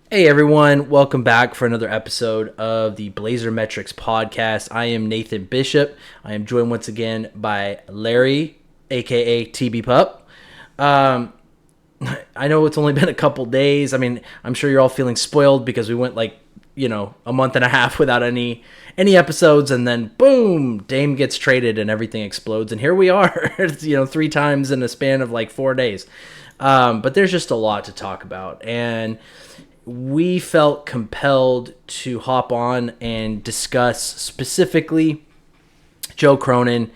Hey everyone, welcome back for another episode of the Blazer Metrics podcast. I am Nathan Bishop. I am joined once again by Larry, aka TB Pup. Um, I know it's only been a couple days. I mean, I'm sure you're all feeling spoiled because we went a month and a half without any episodes, and then boom, Dame gets traded and everything explodes, and here we are. Three times in a span of like 4 days. But there's just a lot to talk about, and we felt compelled to hop on and discuss specifically Joe Cronin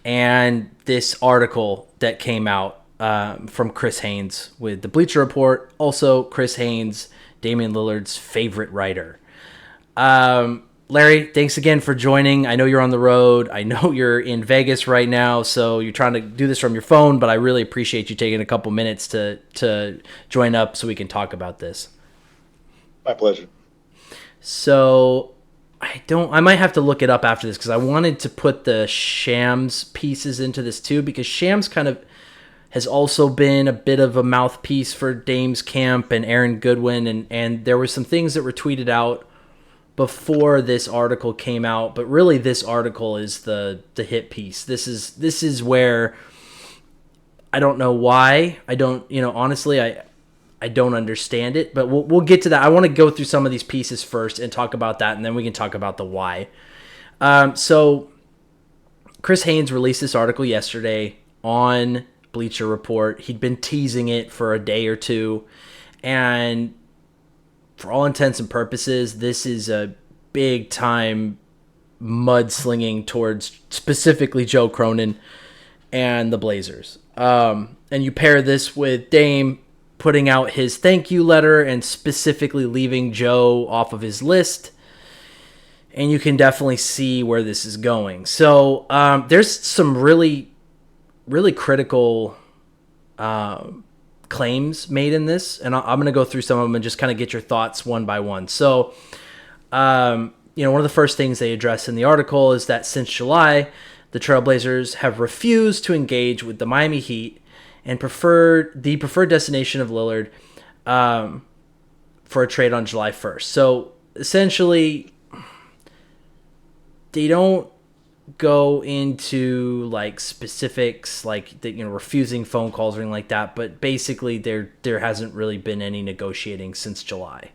and this article that came out from Chris Haynes with the Bleacher Report. Also, Chris Haynes, Damian Lillard's favorite writer. Larry, thanks again for joining. I know you're on the road. I know you're in Vegas right now, so you're trying to do this from your phone, but I really appreciate you taking a couple minutes to join up so we can talk about this. My pleasure. So I might have to look it up after this because I wanted to put the Shams pieces into this too, because Shams kind of has also been a bit of a mouthpiece for Dame's camp and Aaron Goodwin, and there were some things that were tweeted out before this article came out, but really this article is the hit piece. This is where I don't know why. I don't, honestly, I don't understand it, but we'll get to that. I want to go through some of these pieces first and talk about that, and then we can talk about the why. So Chris Haynes released this article yesterday on Bleacher Report. He'd been teasing it for a day or two, and for all intents and purposes, this is a big time mudslinging towards specifically Joe Cronin and the Blazers. And you pair this with Dame putting out his thank you letter and specifically leaving Joe off of his list, and you can definitely see where this is going. So there's some really, really critical claims made in this, and I'm going to go through some of them and just kind of get your thoughts one by one. So, one of the first things they address in the article is that since July, the Trailblazers have refused to engage with the Miami Heat and preferred destination of Lillard for a trade on July 1st. So essentially, they don't go into like specifics, like refusing phone calls or anything like that. But basically, there hasn't really been any negotiating since July.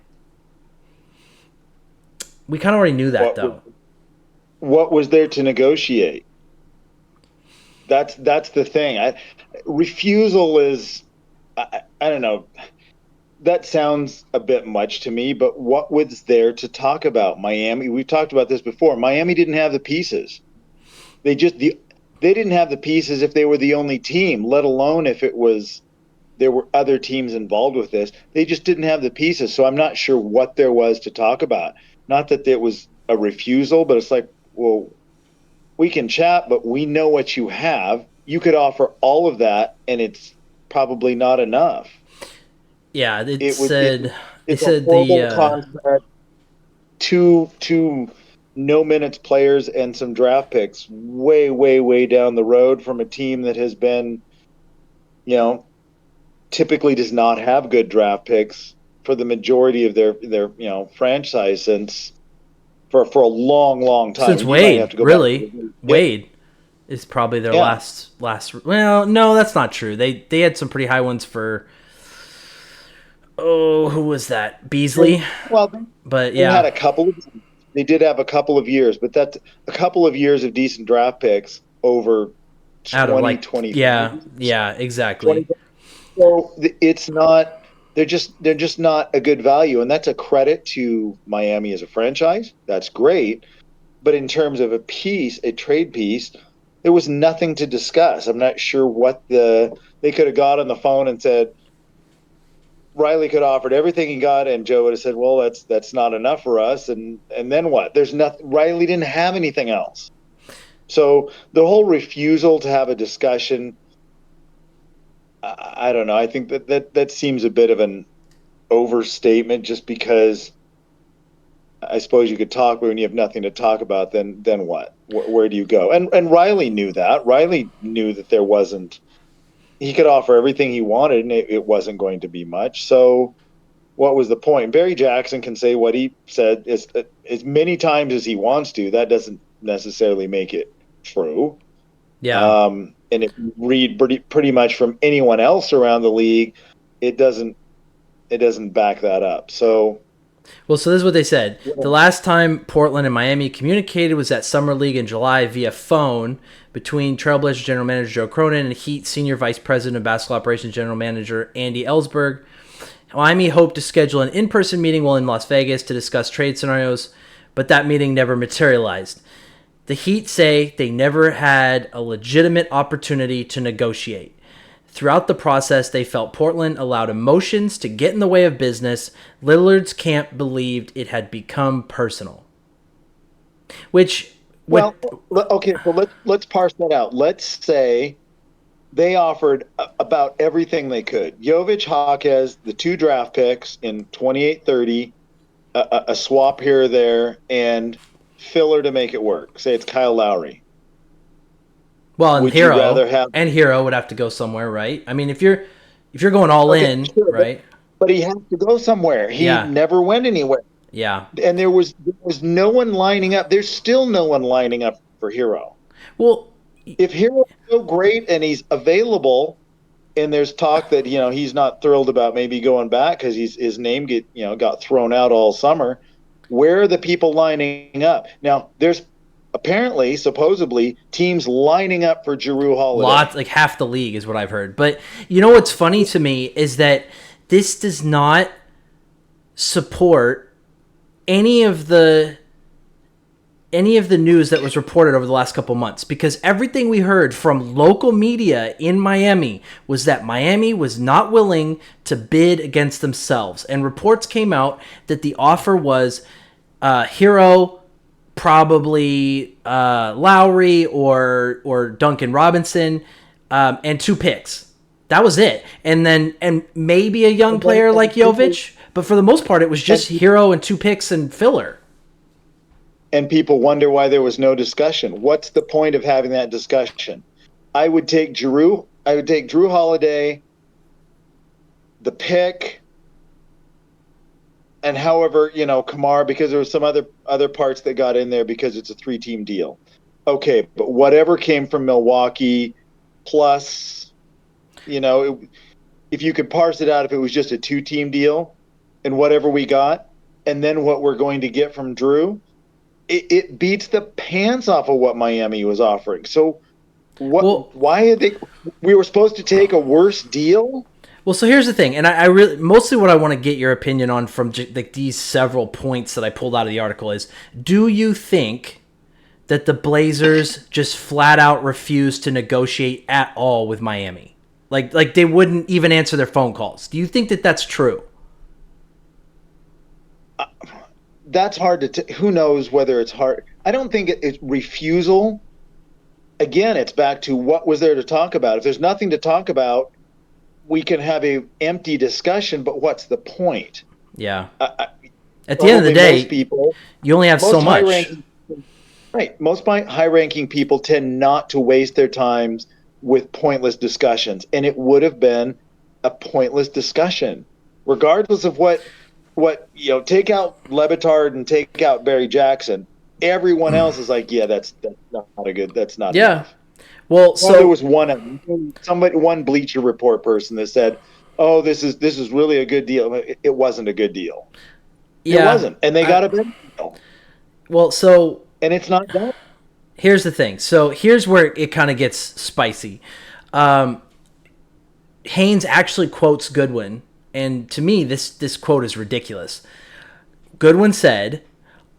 We kind of already knew that, What though. what was there to negotiate? That's the thing. Refusal is I don't know. That sounds a bit much to me, but what was there to talk about? Miami, we've talked about this before. Miami didn't have the pieces. They didn't have the pieces if they were the only team, let alone if it was there were other teams involved with this. They just didn't have the pieces. So I'm not sure what there was to talk about. Not that it was a refusal, but it's like, well, we can chat, but we know what you have. You could offer all of that, and it's probably not enough. Yeah, it It would. said it It's a said the horrible contract. Two no minutes players and some draft picks, way, way, way down the road from a team that has been, you know, typically does not have good draft picks for the majority of their franchise since for a long, long time. since And you might have Wade, to go back. really. Yeah, Wade is probably their yeah. last. Well, no, that's not true. They had some pretty high ones for. Oh, who was that? Beasley. Well, But they had yeah, a couple of. They did have a couple of years, but that's a couple of years of decent draft picks over out of 20, like, 25 yeah, years. yeah, 20. exactly. So it's not. They're just not a good value, and that's a credit to Miami as a franchise. That's great, but in terms of a trade piece, there was nothing to discuss. I'm not sure what they could have got on the phone and said. Riley could have offered everything he got, and Joe would have said, "Well, that's not enough for us." And then what? There's nothing. Riley didn't have anything else. So the whole refusal to have a discussion, I don't know. I think that seems a bit of an overstatement, just because I suppose you could talk, but when you have nothing to talk about, then what? Where do you go? And Riley knew that. Riley knew that there wasn't. He could offer everything he wanted, and it wasn't going to be much. So what was the point? Barry Jackson can say what he said as many times as he wants to. That doesn't necessarily make it true. Yeah. And if you read pretty much from anyone else around the league, it doesn't back that up. So, well, so this is what they said. The last time Portland and Miami communicated was at Summer League in July via phone between Trailblazers general manager Joe Cronin and Heat senior vice president of basketball operations general manager Andy Ellsberg. Miami hoped to schedule an in-person meeting while in Las Vegas to discuss trade scenarios, but that meeting never materialized. The Heat say they never had a legitimate opportunity to negotiate. Throughout the process, they felt Portland allowed emotions to get in the way of business. Lillard's camp believed it had become personal. Okay, so let's parse that out. Let's say they offered about everything they could. Jovic, Jaquez, the 2 draft picks in 28-30, a swap here or there, and filler to make it work. Say it's Kyle Lowry. Well, and Hero would have to go somewhere, right? I mean, if you're going all in, sure, right? But he has to go somewhere. He never went anywhere. Yeah. And there was no one lining up. There's still no one lining up for Hero. Well, if Hero's so great and he's available, and there's talk that he's not thrilled about maybe going back because his name got thrown out all summer. Where are the people lining up now? There's supposedly teams lining up for Jrue Holiday. Lots, like half the league is what I've heard. But what's funny to me is that this does not support any of the news that was reported over the last couple months, because everything we heard from local media in Miami was that Miami was not willing to bid against themselves. And reports came out that the offer was Hero, probably Lowry or Duncan Robinson, and 2 picks. That was it. And maybe a young player like Jovic, but for the most part it was just Hero and 2 picks and filler. And people wonder why there was no discussion. What's the point of having that discussion? I would take Jrue Holiday, the pick, and however, Kamar, because there was some other parts that got in there because it's a 3-team deal. Okay, but whatever came from Milwaukee, plus, if you could parse it out, if it was just a 2-team deal and whatever we got, and then what we're going to get from Jrue, it beats the pants off of what Miami was offering. So why are we were supposed to take a worse deal? Well, so here's the thing, and I really, mostly what I want to get your opinion on from these several points that I pulled out of the article is, do you think that the Blazers just flat out refused to negotiate at all with Miami? Like they wouldn't even answer their phone calls. Do you think that that's true? That's hard to who knows whether it's hard. I don't think it's refusal. Again, it's back to what was there to talk about. If there's nothing to talk about, we can have a empty discussion, but what's the point? Yeah. At the end of the day, you only have so much. Most high-ranking people tend not to waste their time with pointless discussions, and it would have been a pointless discussion, regardless of what take out LeBatard and take out Barry Jackson. Everyone else is like, yeah, that's not a good. That's not. Yeah. Enough. Well, so there was one Bleacher Report person that said, "Oh, this is really a good deal." It wasn't a good deal. Yeah, it wasn't, and they got a better deal. Well, so and it's not done. Here's the thing. So here's where it kind of gets spicy. Haynes actually quotes Goodwin. And to me, this quote is ridiculous. Goodwin said,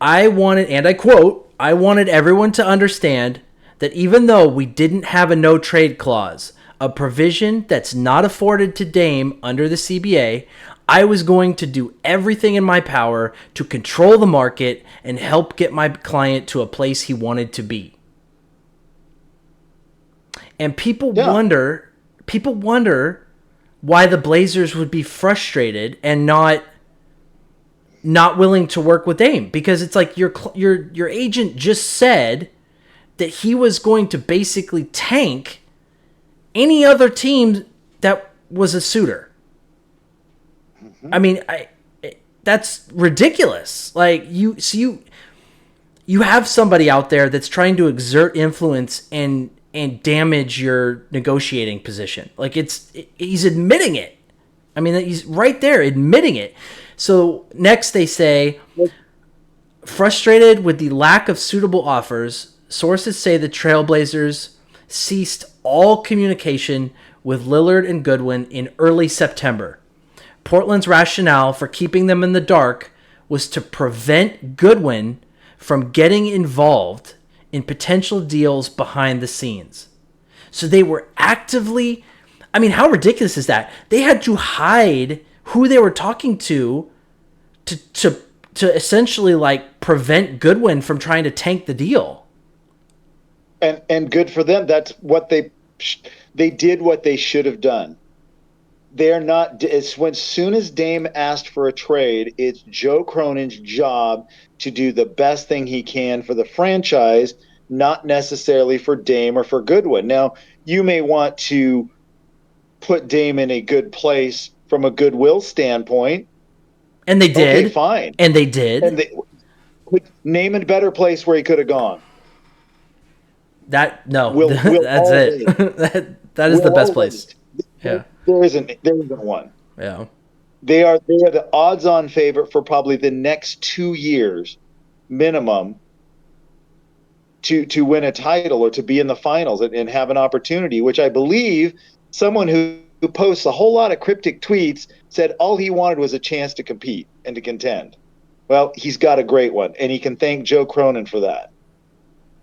I wanted everyone to understand that even though we didn't have a no-trade clause, a provision that's not afforded to Dame under the CBA, I was going to do everything in my power to control the market and help get my client to a place he wanted to be. And people wonder why the Blazers would be frustrated and not willing to work with Dame, because it's like your agent just said that he was going to basically tank any other team that was a suitor. Mm-hmm. I mean, that's ridiculous. Like you have somebody out there that's trying to exert influence and damage your negotiating position. Like he's admitting it. I mean, he's right there admitting it. So next they say, frustrated with the lack of suitable offers, sources say the Trailblazers ceased all communication with Lillard and Goodwin in early September. Portland's rationale for keeping them in the dark was to prevent Goodwin from getting involved in potential deals behind the scenes. So they were actively, I mean, how ridiculous is that? They had to hide who they were talking to essentially like prevent Goodwin from trying to tank the deal. And good for them. That's what they did what they should have done. They're not. As soon as Dame asked for a trade, it's Joe Cronin's job to do the best thing he can for the franchise, not necessarily for Dame or for Goodwin. Now, you may want to put Dame in a good place from a goodwill standpoint. And they did. Okay, fine. And they did. And they name a better place where he could have gone. That's it. that is the best place. Yeah. There isn't one. Yeah. They are the odds-on favorite for probably the next 2 years minimum to win a title or to be in the finals and have an opportunity, which I believe someone who posts a whole lot of cryptic tweets said all he wanted was a chance to compete and to contend. Well, he's got a great one, and he can thank Joe Cronin for that.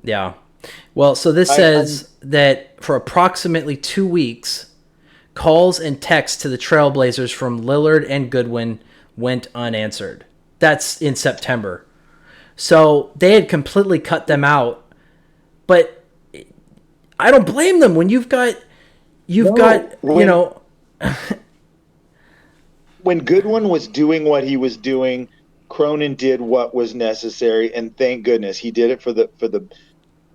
Yeah. Well, so this says that for approximately 2 weeks, calls and texts to the Trailblazers from Lillard and Goodwin went unanswered. That's in September. So they had completely cut them out. But I don't blame them when when Goodwin was doing what he was doing, Cronin did what was necessary, and thank goodness he did it for the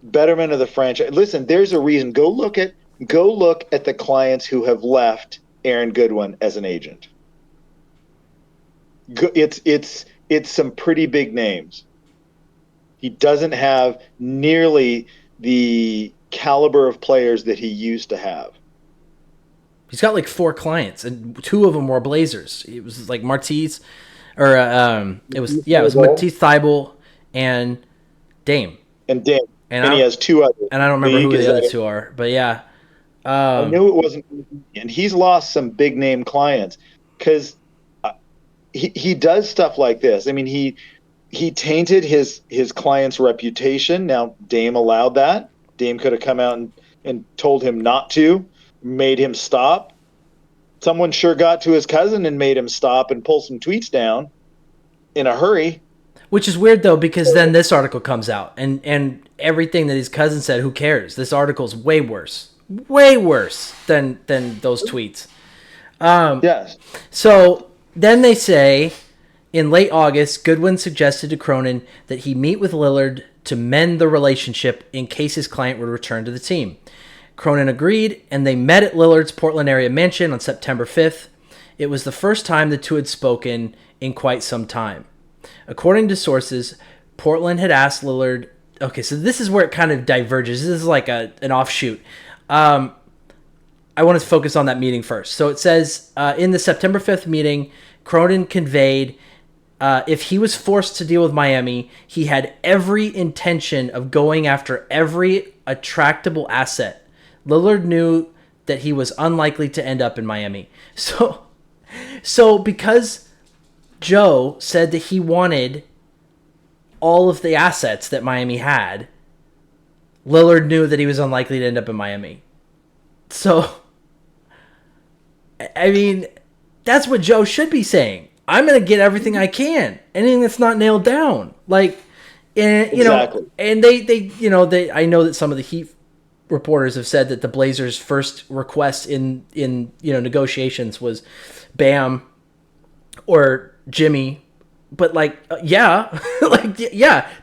betterment of the franchise. Listen, there's a reason. Go look at the clients who have left Aaron Goodwin as an agent. It's some pretty big names. He doesn't have nearly the caliber of players that he used to have. He's got like 4 clients, and 2 of them were Blazers. It was like Matisse, it was Matisse Thybulle and Dame. And he has 2 others. And I don't remember who the other 2 are, but yeah. I knew it wasn't, and he's lost some big name clients because he does stuff like this. I mean, he tainted his client's reputation. Now Dame allowed that. Dame could have come out and told him not to, made him stop. Someone sure got to his cousin and made him stop and pull some tweets down in a hurry. Which is weird though, because then this article comes out and everything that his cousin said, who cares? This article's way worse than those tweets. Yes. So then they say in late August, Goodwin suggested to Cronin that he meet with Lillard to mend the relationship in case his client would return to the team. Cronin agreed, and they met at Lillard's Portland area mansion on September 5th. It was the first time the two had spoken in quite some time. According to sources, Portland had asked Lillard... Okay, so this is where it kind of diverges. This is like an offshoot. I want to focus on that meeting first. So it says, in the September 5th meeting, Cronin conveyed if he was forced to deal with Miami, he had every intention of going after every attractable asset. Lillard knew that he was unlikely to end up in Miami. So because Joe said that he wanted all of the assets that Miami had, Lillard knew that he was unlikely to end up in Miami. So, I mean, that's what Joe should be saying. I'm going to get everything I can. Anything that's not nailed down. Like, and, you exactly. know, and they I know that some of the Heat reporters have said that the Blazers' first request in negotiations was Bam or Jimmy. But yeah,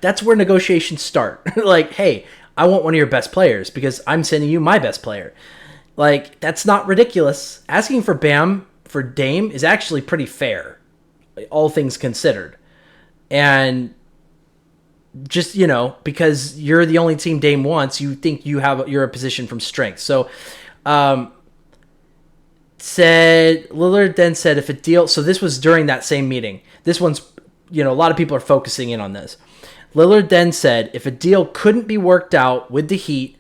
that's where negotiations start. Like, hey, I want one of your best players because I'm sending you my best player. Like, that's not ridiculous. Asking for Bam for Dame is actually pretty fair. all things considered. And just, because you're the only team Dame wants, you think you're a position from strength. So, Lillard then said if a deal, so this was during that same meeting. This one's, a lot of people are focusing in on this. Lillard then said if a deal couldn't be worked out with the Heat,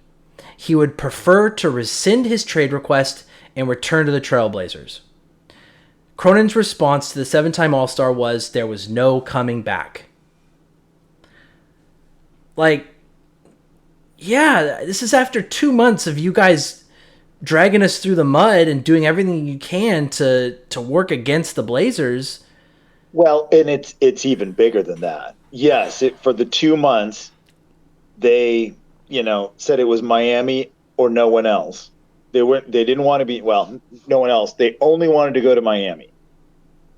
he would prefer to rescind his trade request and return to the Trailblazers. Cronin's response to the 7-time All-Star was there was no coming back. Like, yeah, this is after 2 months of you guys dragging us through the mud and doing everything you can to work against the Blazers. Well, and it's even bigger than that. Yes, for the 2 months, they said it was Miami or no one else. They didn't want to be no one else. They only wanted to go to Miami.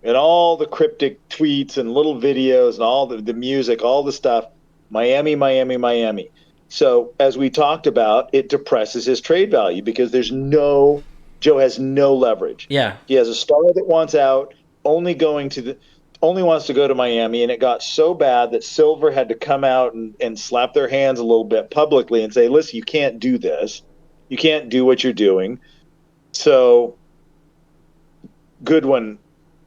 And all the cryptic tweets and little videos and all the music, all the stuff, Miami, Miami, Miami. So as we talked about, it depresses his trade value because Joe has no leverage. Yeah. He has a star that wants out, only wants to go to Miami, and it got so bad that Silver had to come out and slap their hands a little bit publicly and say, listen, you can't do this. You can't do what you're doing. So Goodwin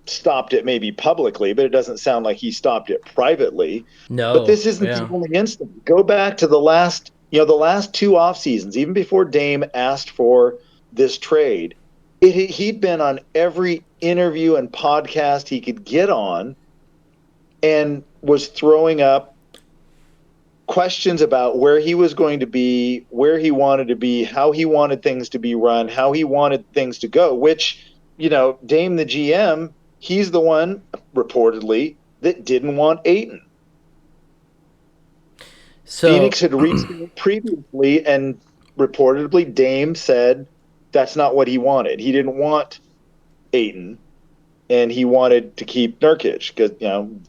stopped it maybe publicly, but it doesn't sound like he stopped it privately. No. But this isn't the only instance. Go back to the last 2 off seasons, even before Dame asked for this trade. He'd been on every interview and podcast he could get on and was throwing up questions about where he was going to be, where he wanted to be, how he wanted things to be run, how he wanted things to go, which, Dame the GM, he's the one, reportedly, that didn't want Ayton. So, Phoenix had reached out previously, and reportedly Dame said that's not what he wanted. He didn't want Ayton, and he wanted to keep Nurkic because,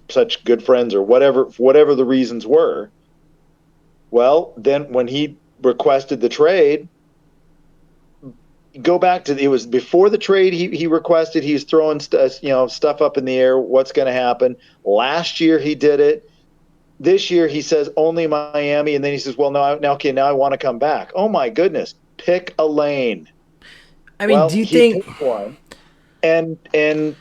such good friends or whatever the reasons were. Well, then when he requested the trade, go back to it was before the trade. He requested. He was throwing stuff up in the air. What's going to happen? Last year he did it. This year he says only Miami, and then he says, "Well, now I want to come back." Oh my goodness! Pick a lane. I mean, do you think? Picked one, and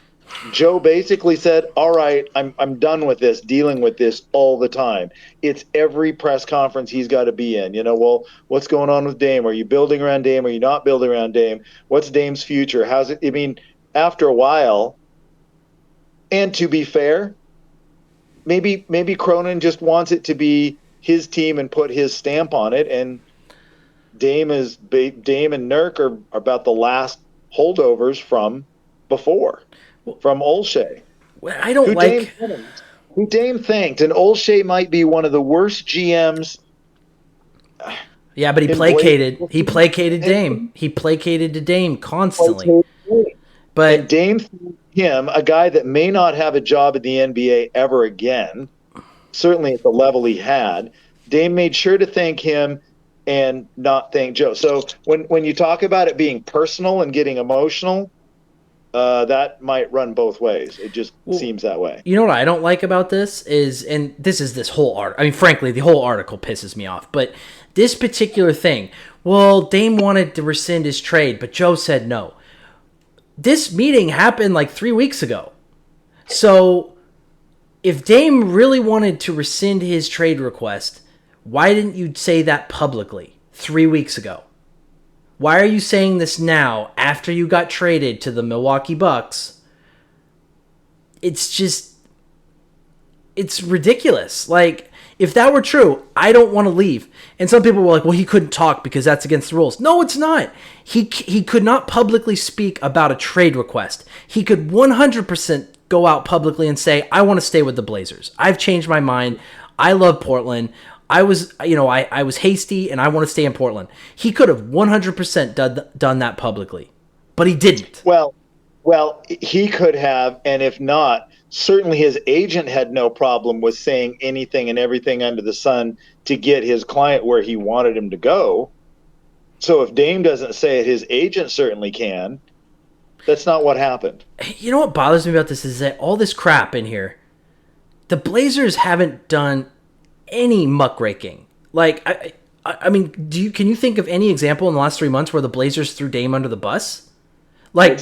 Joe basically said, "All right, I'm done with this, dealing with this all the time. It's every press conference he's got to be in. Well, what's going on with Dame? Are you building around Dame? Are you not building around Dame? What's Dame's future? How's it?" I mean, after a while, and to be fair, maybe Cronin just wants it to be his team and put his stamp on it, and Dame and Nurk are about the last holdovers from before. From Olshey. Well, I don't who Dame thanked, and Olshey might be one of the worst GMs. Yeah, but he placated Dame. He placated to Dame constantly. But and Dame thanked him, a guy that may not have a job in the NBA ever again, certainly at the level he had. Dame made sure to thank him and not thank Joe. So when you talk about it being personal and getting emotional, that might run both ways. It just seems that way. You know what I don't like about this is, and this whole art. I mean, frankly, the whole article pisses me off. But this particular thing, well, Dame wanted to rescind his trade, but Joe said no. This meeting happened like 3 weeks ago. So if Dame really wanted to rescind his trade request, why didn't you say that publicly 3 weeks ago? Why are you saying this now after you got traded to the Milwaukee Bucks? It's ridiculous. Like, if that were true, I don't want to leave. And some people were like, well, he couldn't talk because that's against the rules. No, it's not. He could not publicly speak about a trade request. He could 100% go out publicly and say, I want to stay with the Blazers. I've changed my mind. I love Portland. I was hasty and I want to stay in Portland. He could have 100% done that publicly, but he didn't. Well, he could have, and if not, certainly his agent had no problem with saying anything and everything under the sun to get his client where he wanted him to go. So if Dame doesn't say it, his agent certainly can. That's not what happened. You know what bothers me about this is that all this crap in here, the Blazers haven't done any muckraking. Like, I mean, can you think of any example in the last 3 months where the Blazers threw Dame under the bus? Like,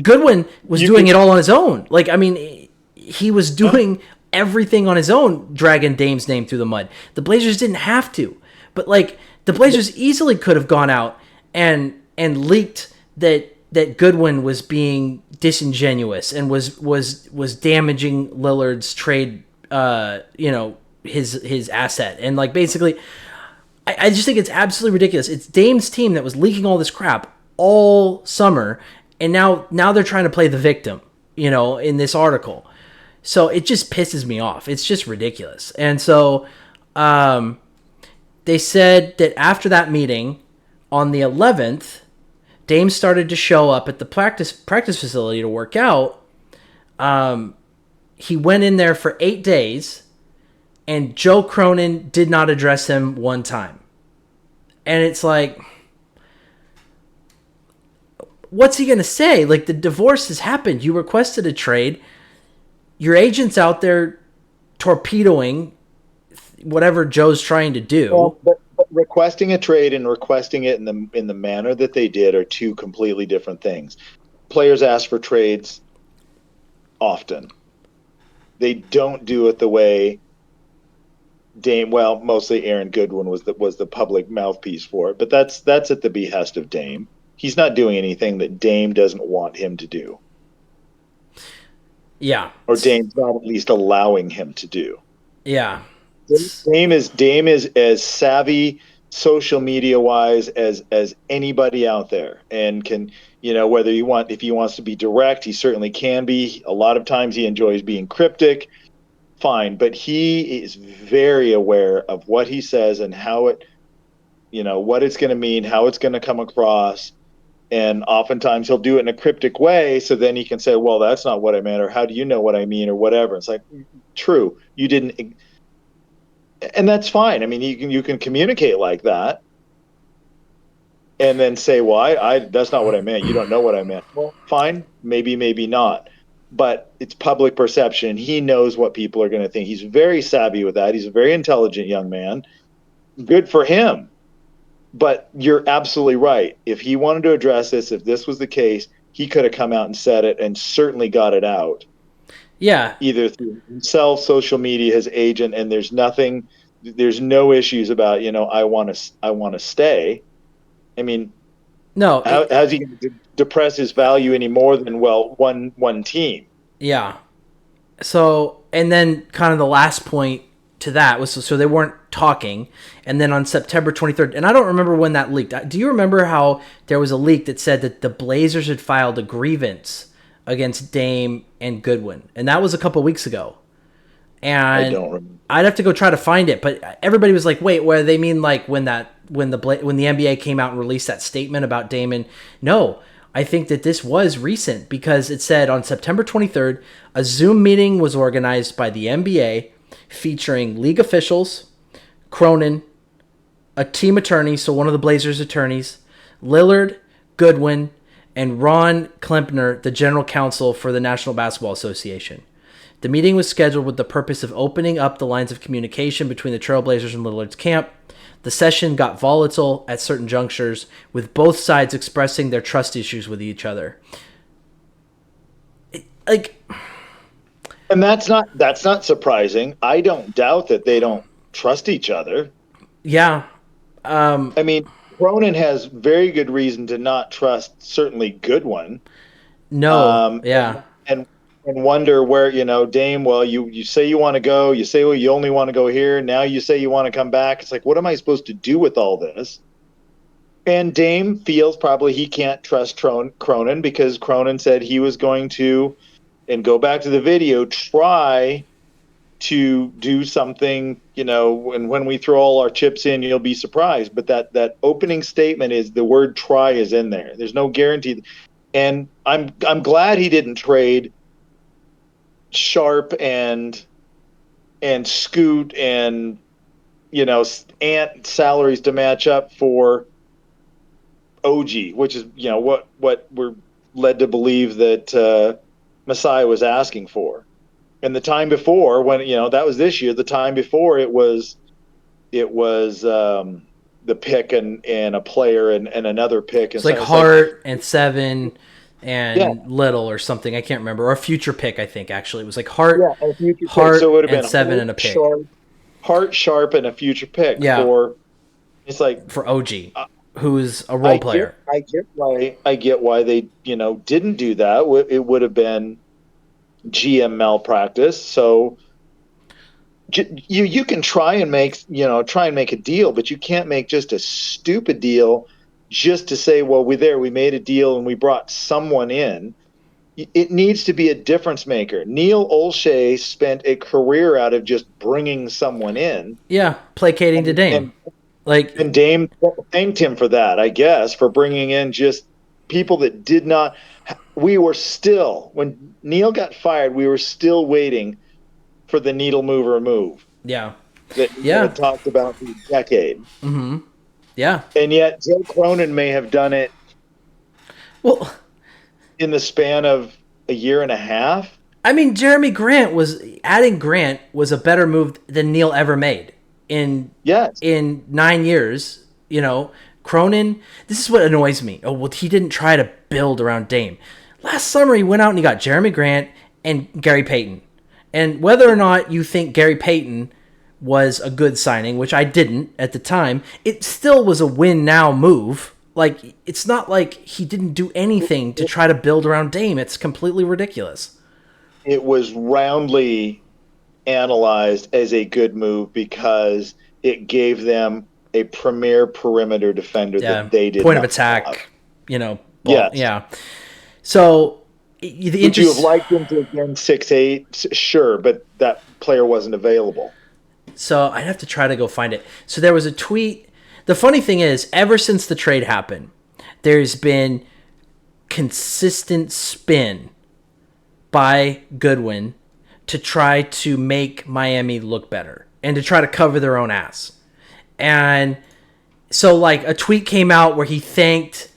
Goodwin was doing it all on his own. Like, I mean, he was doing everything on his own, dragging Dame's name through the mud. The Blazers didn't have to, but like the Blazers easily could have gone out and leaked that Goodwin was being disingenuous and was damaging Lillard's trade, his asset, and like basically, I just think it's absolutely ridiculous. It's Dame's team that was leaking all this crap all summer, and now they're trying to play the victim, in this article. So it just pisses me off. It's just ridiculous. And so they said that after that meeting on the 11th, Dame started to show up at the practice facility to work out. He went in there for 8 days, and Joe Cronin did not address him one time. And it's like, what's he going to say? Like, the divorce has happened. You requested a trade. Your agent's out there torpedoing whatever Joe's trying to do. Well, but requesting a trade and requesting it in the manner that they did are two completely different things. Players ask for trades often. They don't do it the way Dame. Well, mostly Aaron Goodwin was the public mouthpiece for it, but that's at the behest of Dame. He's not doing anything that Dame doesn't want him to do. Yeah. Or Dame's not at least allowing him to do. Yeah. Dame is as savvy social media wise as anybody out there, and can, if he wants to be direct, he certainly can be. A lot of times he enjoys being cryptic, fine, but he is very aware of what he says and how it, what it's going to mean, how it's going to come across. And oftentimes he'll do it in a cryptic way, so then he can say, well, that's not what I meant, or how do you know what I mean, or whatever. It's like, true, you didn't, and that's fine. I mean, you can communicate like that and then say, well, I that's not what I meant. You don't know what I meant. Well, fine, maybe not. But it's public perception. He knows what people are going to think. He's very savvy with that. He's a very intelligent young man. Good for him. But you're absolutely right. If he wanted to address this, if this was the case, he could have come out and said it and certainly got it out. Yeah. Either through himself, social media, his agent, and there's no issues about, I want to stay. I mean, no. How's he going to depress his value any more than, one team? Yeah. So, and then kind of the last point to that was, so they weren't talking, and then on September 23rd, and I don't remember when that leaked. Do you remember how there was a leak that said that the Blazers had filed a grievance against Dame and Goodwin, and that was a couple weeks ago? And I don't remember. I'd have to go try to find it, but everybody was like, "Wait, what do they mean? Like when the NBA came out and released that statement about Damon?" No, I think that this was recent, because it said on September 23rd, a Zoom meeting was organized by the NBA featuring league officials, Cronin, a team attorney, so one of the Blazers' attorneys, Lillard, Goodwin, and Ron Klempner, the general counsel for the National Basketball Association. The meeting was scheduled with the purpose of opening up the lines of communication between the Trailblazers and Lillard's camp. The session got volatile at certain junctures, with both sides expressing their trust issues with each other. And that's not surprising. I don't doubt that they don't trust each other. Yeah. I mean, Cronin has very good reason to not trust certainly Goodwin. No. Yeah. And wonder where, Dame, well, you say you want to go. You say, well, you only want to go here. Now you say you want to come back. It's like, what am I supposed to do with all this? And Dame feels probably he can't trust Cronin, because Cronin said he was going to, and go back to the video, try to do something, and when we throw all our chips in, you'll be surprised. But that opening statement is, the word try is in there. There's no guarantee. And I'm glad he didn't trade Sharp and Scoot and, Ant salaries to match up for OG, which is, what we're led to believe that Messiah was asking for. And the time before, when that was this year, the time before it was the pick and a player and another pick, and It's like so it's like, Hart and Seven yeah, and Little or something. I can't remember. Or a future pick, I think, actually. It was like Hart, yeah, a future pick. So it Hart would have and been Seven and a pick. Hart, Sharp, and a future pick Yeah, for. It's like, for OG, who's a I role get, player. I get why they, didn't do that. It would have been GM malpractice. So you can try and make a deal, but you can't make just a stupid deal just to say, well, we made a deal and we brought someone in. It needs to be a difference maker. Neil Olshey spent a career out of just bringing someone in, Yeah, placating to and, Dame. and Like, And Dame thanked him for that, I guess, for bringing in just people that did not. We were still, when Neil got fired, we were still waiting for the needle mover move yeah, that Neil yeah, had talked about for a decade. yeah. And yet, Joe Cronin may have done it Well, in the span of a year and a half. I mean, adding Grant was a better move than Neil ever made Yes, in 9 years. Cronin. This is what annoys me. Oh, well, he didn't try to build around Dame. Last summer, he went out and he got Jeremy Grant and Gary Payton. And whether or not you think Gary Payton was a good signing, which I didn't at the time, it still was a win now move. Like, it's not like he didn't do anything to try to build around Dame. It's completely ridiculous. it was roundly analyzed as a good move because it gave them a premier perimeter defender Yeah, that they did point of not attack, have. ball. Yes. Yeah. So the Would you have interest. liked him to have been 6'8"? Sure, but that player wasn't available. So I'd have to try to go find it. So there was a tweet. The funny thing is, ever since the trade happened, there's been consistent spin by Goodwin to try to make Miami look better and to try to cover their own ass. And so, like, a tweet came out where he thanked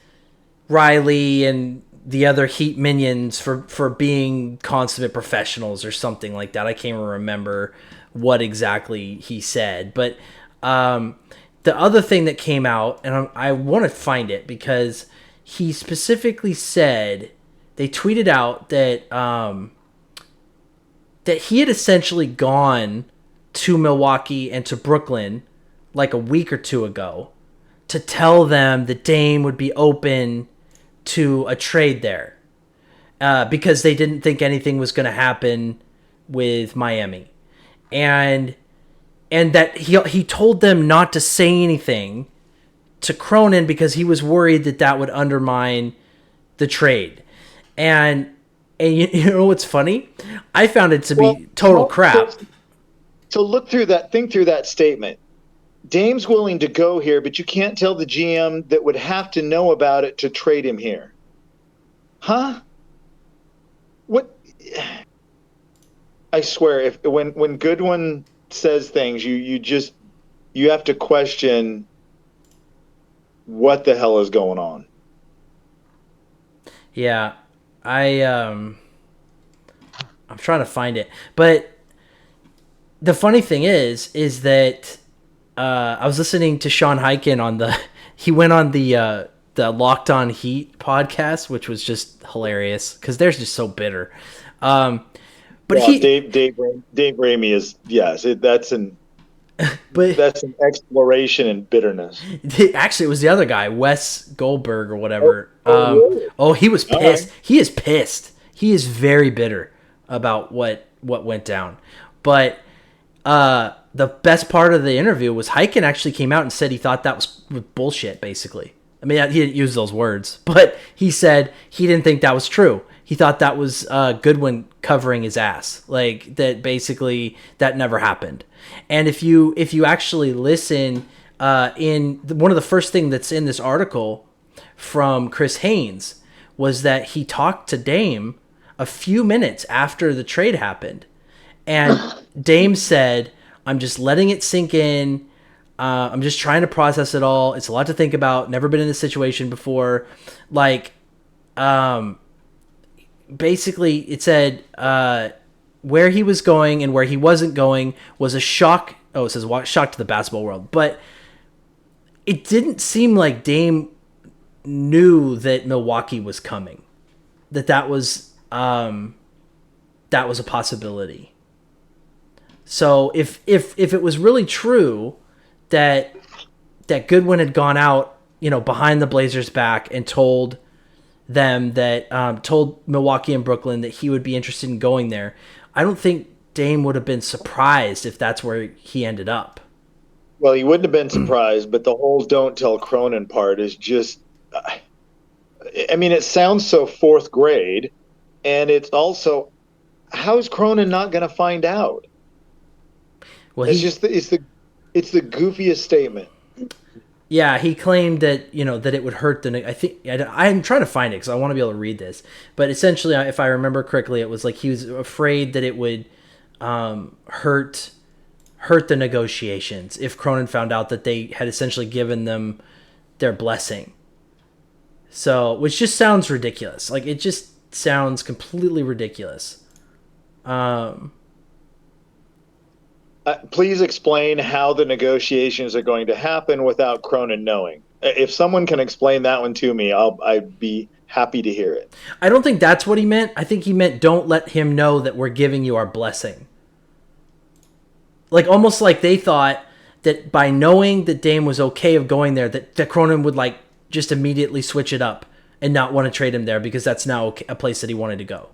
Riley and the other Heat minions for being consummate professionals or something like that. I can't even remember what exactly he said. But the other thing that came out, and I want to find it because he specifically said, they tweeted out that that he had essentially gone to Milwaukee and to Brooklyn like a week or two ago to tell them that Dame would be open to a trade there because they didn't think anything was going to happen with Miami. And that he told them not to say anything to Cronin because he was worried that would undermine the trade. And you know what's funny? I found it to be total crap. So think through that statement. Dame's willing to go here, but you can't tell the GM that would have to know about it to trade him here. Huh? What? I swear, when Goodwin says things, you have to question what the hell is going on. Yeah, I'm trying to find it, but the funny thing is that I was listening to Sean Highkin he went on the Locked On Heat podcast, which was just hilarious because they're just so bitter. But Dave Ramey is that's an exploration in bitterness. Actually, it was the other guy, Wes Goldberg or whatever. Really? He was pissed. Right. He is pissed. He is very bitter about what went down. But the best part of the interview was Hyken actually came out and said he thought that was bullshit, basically. I mean, he didn't use those words, but he said he didn't think that was true. He thought that was Goodwin covering his ass. Like, that basically that never happened. And if you actually listen, one of the first thing that's in this article from Chris Haynes was that he talked to Dame a few minutes after the trade happened. And Dame said, I'm just letting it sink in. I'm just trying to process it all. It's a lot to think about. Never been in this situation before. Like, basically it said where he was going and where he wasn't going was a shock. Oh, it says shock to the basketball world, but it didn't seem like Dame knew that Milwaukee was coming, that was a possibility. So if it was really true that Goodwin had gone out, behind the Blazers' back and told them that told Milwaukee and Brooklyn that he would be interested in going there, I don't think Dame would have been surprised if that's where he ended up. Well, he wouldn't have been surprised, but the whole "don't tell Cronin" part is just. I mean, it sounds so fourth grade, and it's also, how's Cronin not going to find out? Well, it's the goofiest statement. Yeah, he claimed that that it would hurt the. I think I'm trying to find it because I want to be able to read this. But essentially, if I remember correctly, it was like he was afraid that it would hurt the negotiations if Cronin found out that they had essentially given them their blessing. So, which just sounds ridiculous. Like, it just sounds completely ridiculous. Please explain how the negotiations are going to happen without Cronin knowing. If someone can explain that one to me, I'd be happy to hear it. I don't think that's what he meant. I think he meant don't let him know that we're giving you our blessing. Like, almost like they thought that by knowing that Dame was okay of going there, that Cronin would, like, just immediately switch it up and not want to trade him there because that's now a place that he wanted to go.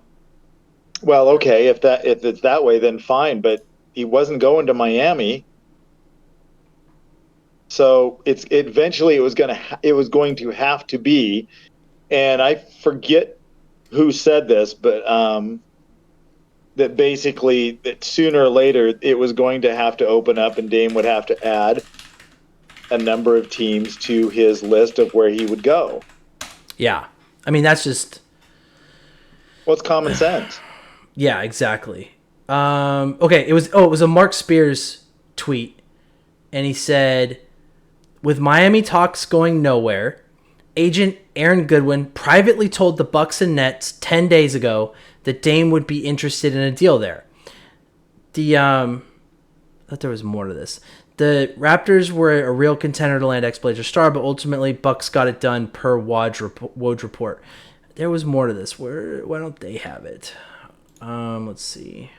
Well, okay, if it's that way, then fine. But he wasn't going to Miami, so eventually it was going to have to be. And I forget who said this, but that basically that sooner or later it was going to have to open up, and Dame would have to add a number of teams to his list of where he would go. Yeah. I mean, that's just... what's common sense? Yeah, exactly. Okay, it was a Mark Spears tweet, and he said, with Miami talks going nowhere, agent Aaron Goodwin privately told the Bucks and Nets 10 days ago that Dame would be interested in a deal there. I thought there was more to this. The Raptors were a real contender to land ex-Blazer star, but ultimately Bucks got it done per Woj report. There was more to this. Why don't they have it? Let's see.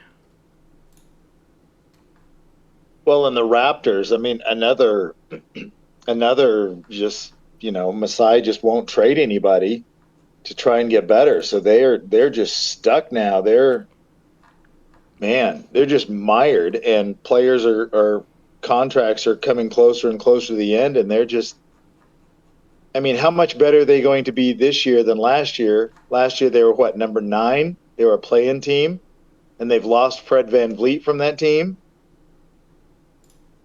Well, in the Raptors, I mean, another just, Masai just won't trade anybody to try and get better. So they're just stuck now. They're just mired, and players are contracts are coming closer and closer to the end, and they're just, I mean, how much better are they going to be this year than last year? Last year they were what, number 9? They were a play-in team, and they've lost Fred VanVleet from that team.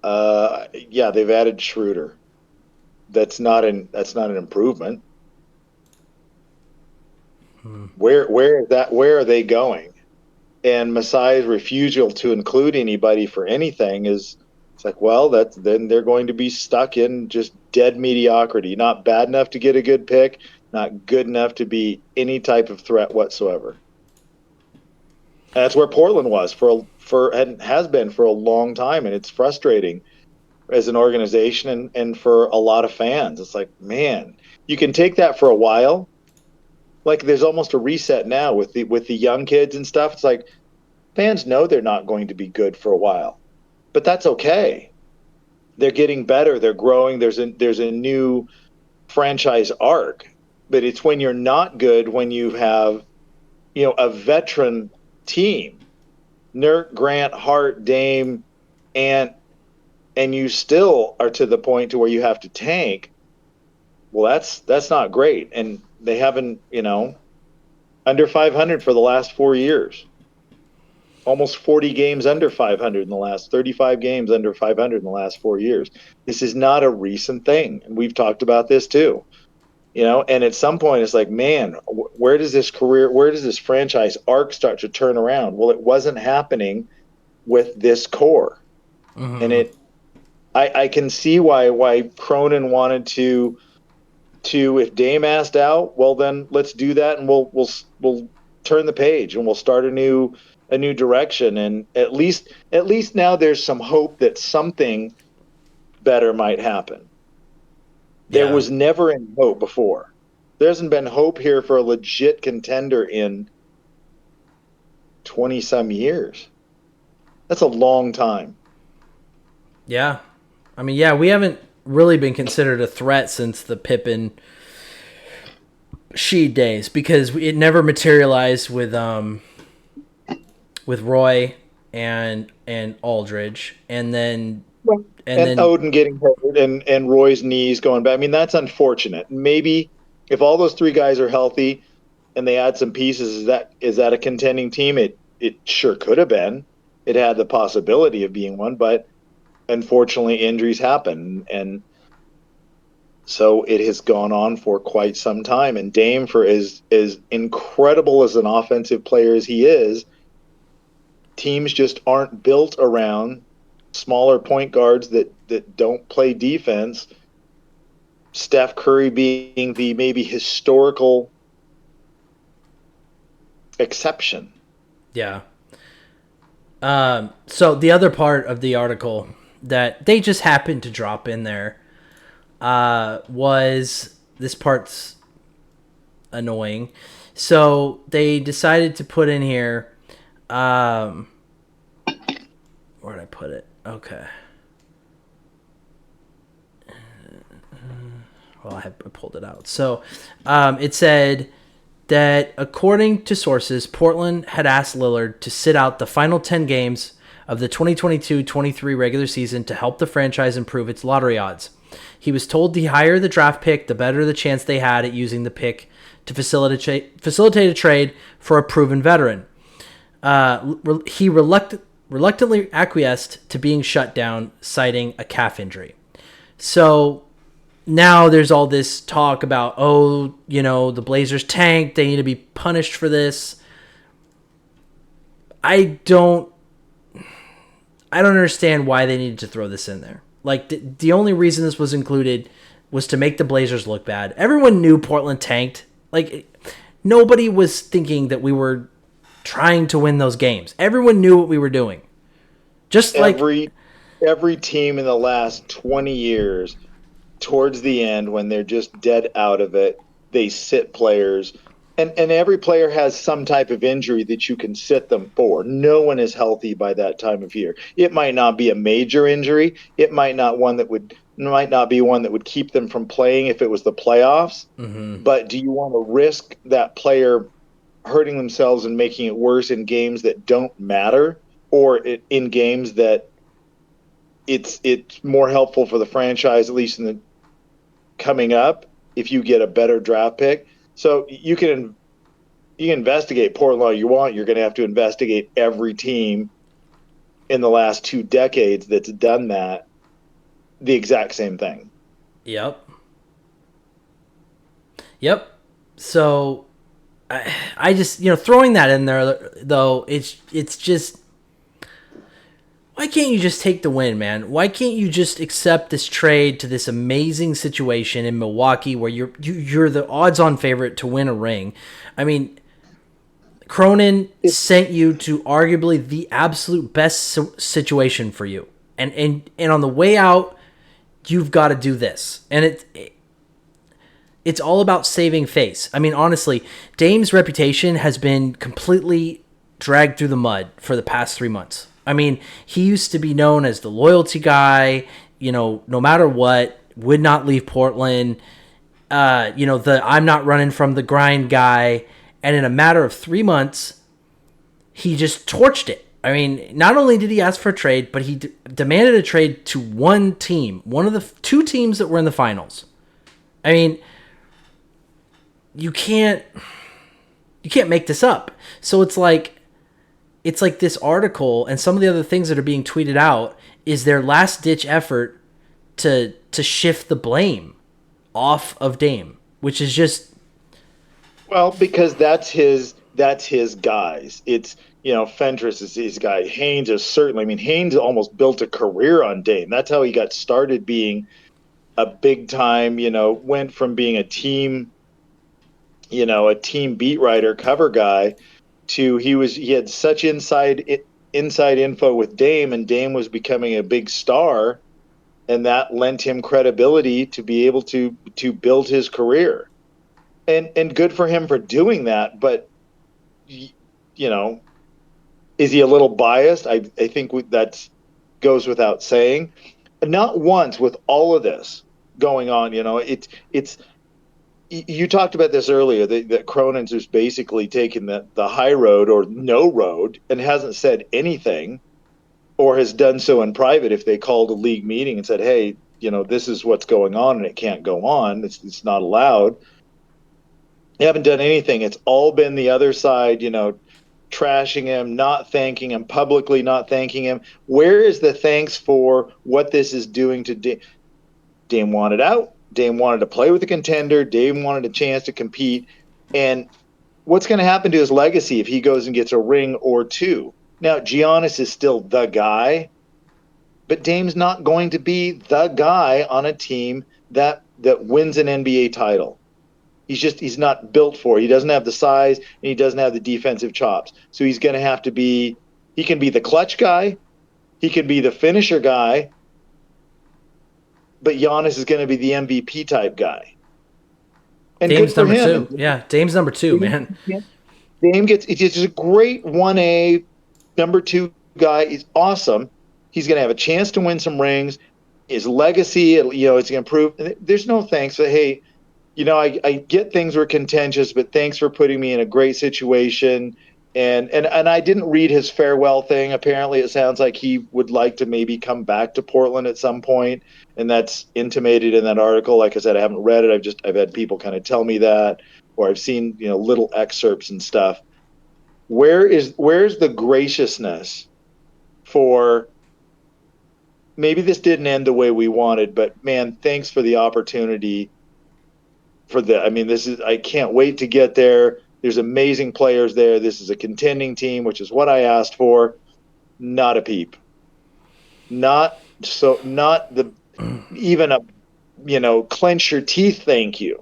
Yeah, they've added Schroeder. That's not an improvement. Where are they going? And Masai's refusal to include anybody for anything is, it's like, well, then they're going to be stuck in just dead mediocrity. Not bad enough to get a good pick, not good enough to be any type of threat whatsoever. And that's where Portland was and has been for a long time, and it's frustrating as an organization and for a lot of fans. It's like, man, you can take that for a while. Like, there's almost a reset now with the young kids and stuff. It's like, fans know they're not going to be good for a while, but that's okay. They're getting better. They're growing. There's a new franchise arc. But it's when you're not good, when you have, a veteran team, Nurk, Grant, Hart, Dame, and you still are to the point to where you have to tank. Well, that's not great. And they haven't, under 500 for the last 4 years. Almost 40 games under 500 in the last 35 games under 500 in the last 4 years. This is not a recent thing. And we've talked about this too. And at some point it's like, man, where does this franchise arc start to turn around? Well, it wasn't happening with this core. Mm-hmm. And I can see why Cronin wanted to if Dame asked out, well, then let's do that, and we'll turn the page and we'll start a new direction. And at least now there's some hope that something better might happen. There Yeah. was never any hope before. There hasn't been hope here for a legit contender in 20 some years. That's a long time. Yeah. I mean, yeah, we haven't really been considered a threat since the Pippen Sheed days because it never materialized with Roy and Aldridge, and then Well, and and then Odin getting hurt and Roy's knees going back. I mean, that's unfortunate. Maybe if all those three guys are healthy and they add some pieces, is that a contending team? It sure could have been. It had the possibility of being one, but unfortunately injuries happen, and so it has gone on for quite some time. And Dame, for as incredible as an offensive player as he is, teams just aren't built around smaller point guards that don't play defense. Steph Curry being the maybe historical exception. yeah. So the other part of the article that they just happened to drop in there was this part's annoying. So they decided to put in here. Where did I put it? Okay. Well, I pulled it out. So it said that according to sources, Portland had asked Lillard to sit out the final 10 games of the 2022-23 regular season to help the franchise improve its lottery odds. He was told the higher the draft pick, the better the chance they had at using the pick to facilitate a trade for a proven veteran. He reluctantly acquiesced to being shut down, citing a calf injury. So now there's all this talk about, the Blazers tanked. They need to be punished for this. I don't understand why they needed to throw this in there. Like, the only reason this was included was to make the Blazers look bad. Everyone knew Portland tanked. Like, nobody was thinking that we were trying to win those games. Everyone knew what we were doing. Just like every team in the last 20 years, towards the end, when they're just dead out of it, they sit players. And every player has some type of injury that you can sit them for. No one is healthy by that time of year. It might not be a major injury. It might not be one that would keep them from playing if it was the playoffs. Mm-hmm. But do you want to risk that player hurting themselves and making it worse in games that don't matter, or in games that it's more helpful for the franchise, at least in the coming up, if you get a better draft pick? So you can investigate Portland all you want. You're going to have to investigate every team in the last 2 decades that's done that, the exact same thing. Yep. So I just, throwing that in there, though, it's just, why can't you just take the win, man? Why can't you just accept this trade to this amazing situation in Milwaukee where you're the odds-on favorite to win a ring? I mean, Cronin sent you to arguably the absolute best situation for you, and on the way out, you've got to do this, and it's all about saving face. I mean, honestly, Dame's reputation has been completely dragged through the mud for the past 3 months. I mean, he used to be known as the loyalty guy, no matter what, would not leave Portland, the I'm not running from the grind guy. And in a matter of 3 months, he just torched it. I mean, not only did he ask for a trade, but he demanded a trade to one team, one of the 2 teams that were in the finals. I mean, you can't make this up. So it's like this article and some of the other things that are being tweeted out is their last ditch effort to shift the blame off of Dame, which is just, well, because that's his guys. It's, Fentress is his guy. Haynes is certainly. I mean, Haynes almost built a career on Dame. That's how he got started being a big time. Went from being a team beat writer, cover guy, to he had such inside info with Dame, and Dame was becoming a big star, and that lent him credibility to be able to build his career. And good for him for doing that, but you know, is he a little biased? I think that goes without saying. Not once with all of this going on, it's you talked about this earlier that Cronin's just basically taken the high road or no road and hasn't said anything, or has done so in private if they called a league meeting and said, hey, this is what's going on and it can't go on. It's not allowed. They haven't done anything. It's all been the other side, trashing him, not thanking him, publicly not thanking him. Where is the thanks for what this is doing to Dame? Dame wanted out. Dame wanted to play with a contender. Dame wanted a chance to compete. And what's going to happen to his legacy if he goes and gets a ring or two? Now, Giannis is still the guy, but Dame's not going to be the guy on a team that wins an NBA title. He's not built for it. He doesn't have the size and he doesn't have the defensive chops. So he's going to have to be, he can be the clutch guy. He can be the finisher guy, but Giannis is going to be the MVP type guy. And Dame's good for number him. 2. Yeah, Dame's number 2, man. Dame it's just a great 1A number 2 guy. He's awesome. He's going to have a chance to win some rings. His legacy, it's going to improve. There's no thanks. But hey, I get things were contentious, but thanks for putting me in a great situation. And I didn't read his farewell thing. Apparently, it sounds like he would like to maybe come back to Portland at some point, and that's intimated in that article. Like I said, I haven't read it. I've had people kind of tell me that, or I've seen little excerpts and stuff. Where's the graciousness for? Maybe this didn't end the way we wanted, but man, thanks for the opportunity. I can't wait to get there. There's amazing players there. This is a contending team, which is what I asked for. Not a peep. Not even a, clench your teeth. Thank you.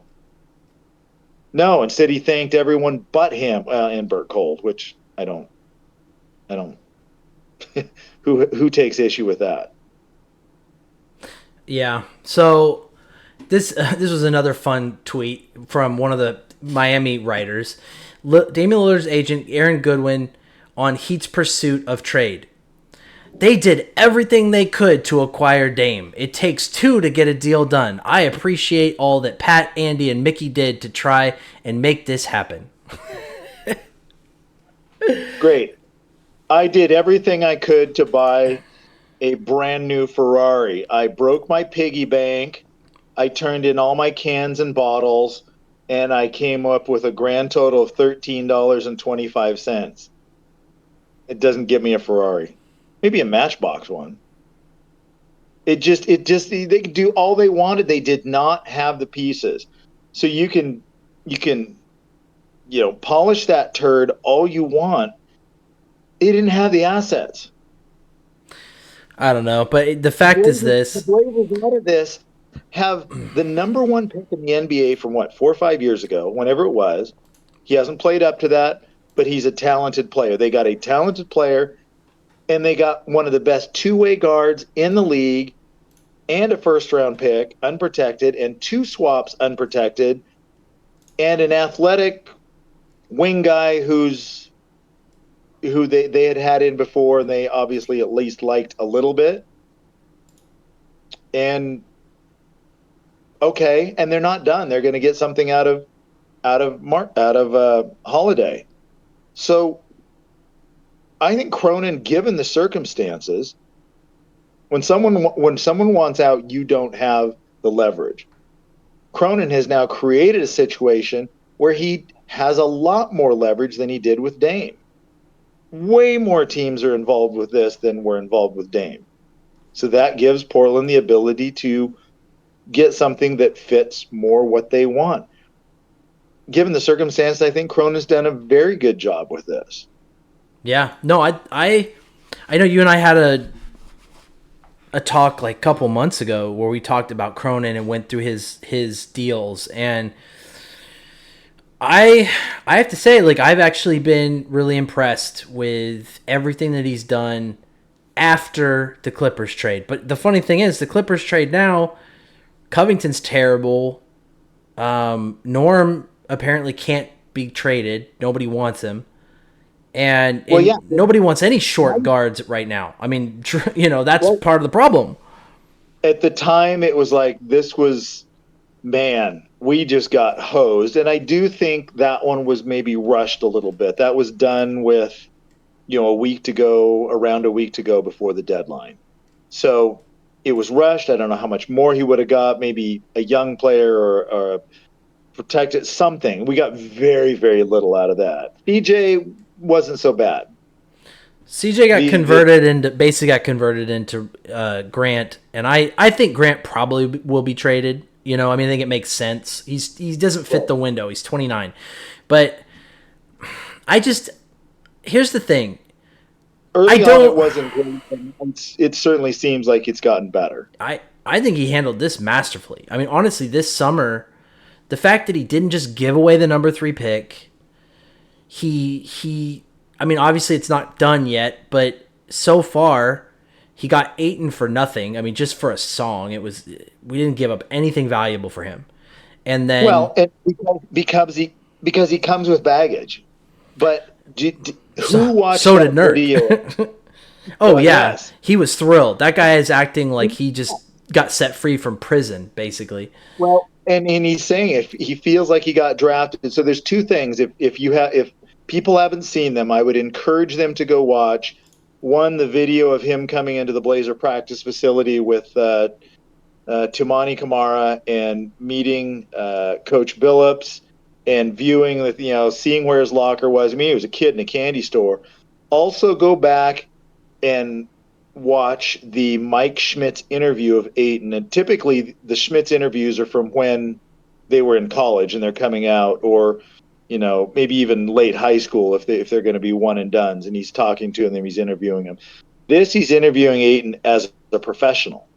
No, instead he thanked everyone but him and Burt Cold, which I don't, who takes issue with that? Yeah. So, This was another fun tweet from one of the Miami writers. Damian Lillard's agent, Aaron Goodwin, on Heat's pursuit of trade. They did everything they could to acquire Dame. It takes 2 to get a deal done. I appreciate all that Pat, Andy, and Mickey did to try and make this happen. Great. I did everything I could to buy a brand new Ferrari. I broke my piggy bank. I turned in all my cans and bottles, and I came up with a grand total of $13.25. It doesn't give me a Ferrari. Maybe a Matchbox one. They could do all they wanted. They did not have the pieces. So you can polish that turd all you want. They didn't have the assets. I don't know, but the fact is this. The Blazers out of this have the number 1 pick in the NBA from 4 or 5 years ago, whenever it was. He hasn't played up to that, but he's a talented player. They got a talented player, and they got one of the best 2-way guards in the league, and a first-round pick, unprotected, and 2 swaps unprotected, and an athletic wing guy who they had in before, and they obviously at least liked a little bit. And okay, and they're not done. They're going to get something out of Holiday. So I think Cronin, given the circumstances, when someone wants out, you don't have the leverage. Cronin has now created a situation where he has a lot more leverage than he did with Dame. Way more teams are involved with this than were involved with Dame. So that gives Portland the ability to get something that fits more what they want. Given the circumstance, I think Cronin's done a very good job with this. Yeah. No, I know you and I had a talk like a couple months ago where we talked about Cronin and went through his deals, and I I have to say, like, I've actually been really impressed with everything that he's done after the Clippers trade. But the funny thing is, the Clippers trade now, Covington's terrible. Norm apparently can't be traded. Nobody wants him. And Well, yeah. nobody wants any short guards right now. I mean, that's Well, part of the problem. at the time, it was like this was, man, we just got hosed, and I do think that one was maybe rushed a little bit. That was done with around a week to go before the deadline. So it was rushed. I don't know how much more he would have got. Maybe a young player or a protected something. We got very, very little out of that. DJ wasn't so bad. CJ The basically got converted into Grant, and I think Grant probably will be traded. I mean, I think it makes sense. He doesn't fit the window. He's 29, but I just here's the thing. I early on it don't. wasn't great, and it certainly seems like it's gotten better. I think he handled this masterfully. I mean, honestly, this summer, the fact that he didn't just give away the number 3 pick, he I mean, obviously it's not done yet, but so far he got Ayton for nothing. I mean, just for a song, we didn't give up anything valuable for him. And then Well, and because he comes with baggage. But who watched so that did Nurk. video? Oh Well, yeah, yes. he was thrilled. That guy is acting like he just got set free from prison, basically. Well, and he's saying if he feels like he got drafted. So there's two things. If people haven't seen them, I would encourage them to go watch. One, the video of him coming into the Blazer practice facility with Tumani Kamara and meeting Coach Billups and viewing seeing where his locker was. I mean, he was a kid in a candy store. Also, go back and watch the Mike Schmitz interview of Ayton. And typically, the Schmitz interviews are from when they were in college and they're coming out, or maybe even late high school if they're going to be one and dones. And he's talking to them, he's interviewing them. He's interviewing Ayton as a professional,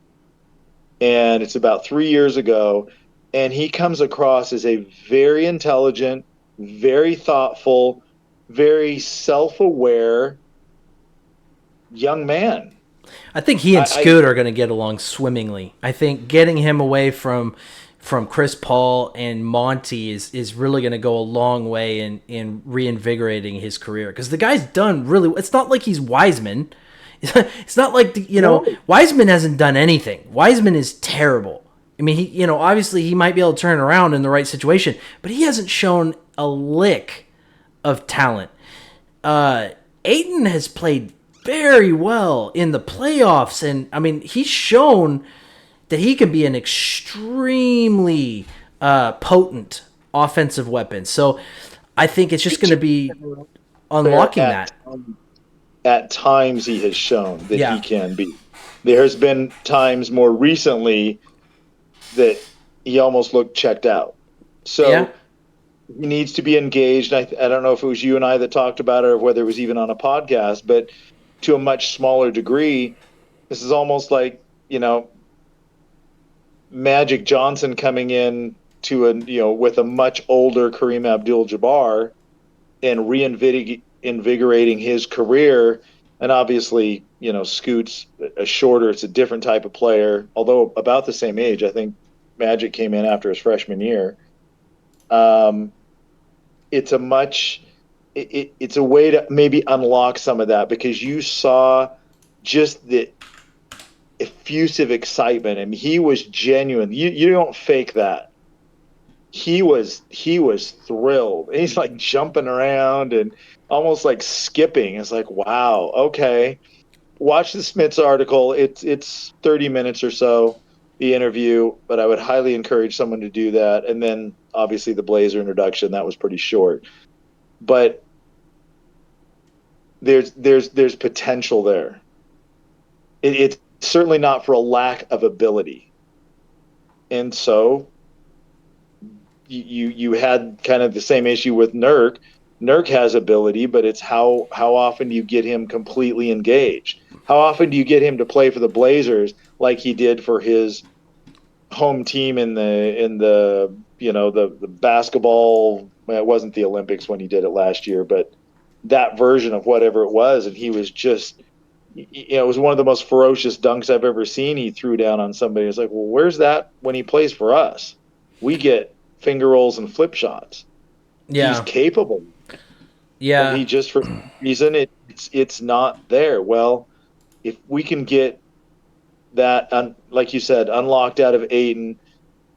and it's about 3 years ago. And he comes across as a very intelligent, very thoughtful, very self-aware young man. I think he and Scoot are going to get along swimmingly. I think getting him away from Chris Paul and Monty is really going to go a long way in reinvigorating his career, because the guy's done really. It's not like he's Wiseman. It's not like Wiseman hasn't done anything. Wiseman is terrible. I mean, he obviously he might be able to turn around in the right situation, but he hasn't shown a lick of talent. Ayton has played very well in the playoffs, and I mean, he's shown that he can be an extremely potent offensive weapon. So I think it's just going to be unlocking that. At times, he has shown that Yeah. he can be. There's been times more recently that he almost looked checked out. So Yeah. he needs to be engaged. I don't know if it was you and I that talked about it or whether it was even on a podcast, but to a much smaller degree, this is almost like, Magic Johnson coming in with a much older Kareem Abdul-Jabbar and reinvigorating his career. And obviously, Scoot's it's a different type of player, although about the same age. I think Magic came in after his freshman year. It's a way to maybe unlock some of that, because you saw just the effusive excitement, and he was genuine. You don't fake that. He was thrilled. He's like jumping around and almost like skipping. It's like, wow, okay. Watch the Smiths article. It's 30 minutes or so, the interview, but I would highly encourage someone to do that. And then obviously the Blazer introduction, that was pretty short. But there's potential there. It's certainly not for a lack of ability. And so you had kind of the same issue with Nurk. Nurk has ability, but it's how often do you get him completely engaged? How often do you get him to play for the Blazers like he did for his home team in the the basketball. Well, it wasn't the Olympics when he did it last year, but that version of whatever it was, and he was just, it was one of the most ferocious dunks I've ever seen. He threw down on somebody. It's like, well, where's that when he plays for us? We get finger rolls and flip shots. He's Yeah. capable, and Yeah. he just for some reason it's not there. Well, if we can get that, like you said, unlocked out of Aiton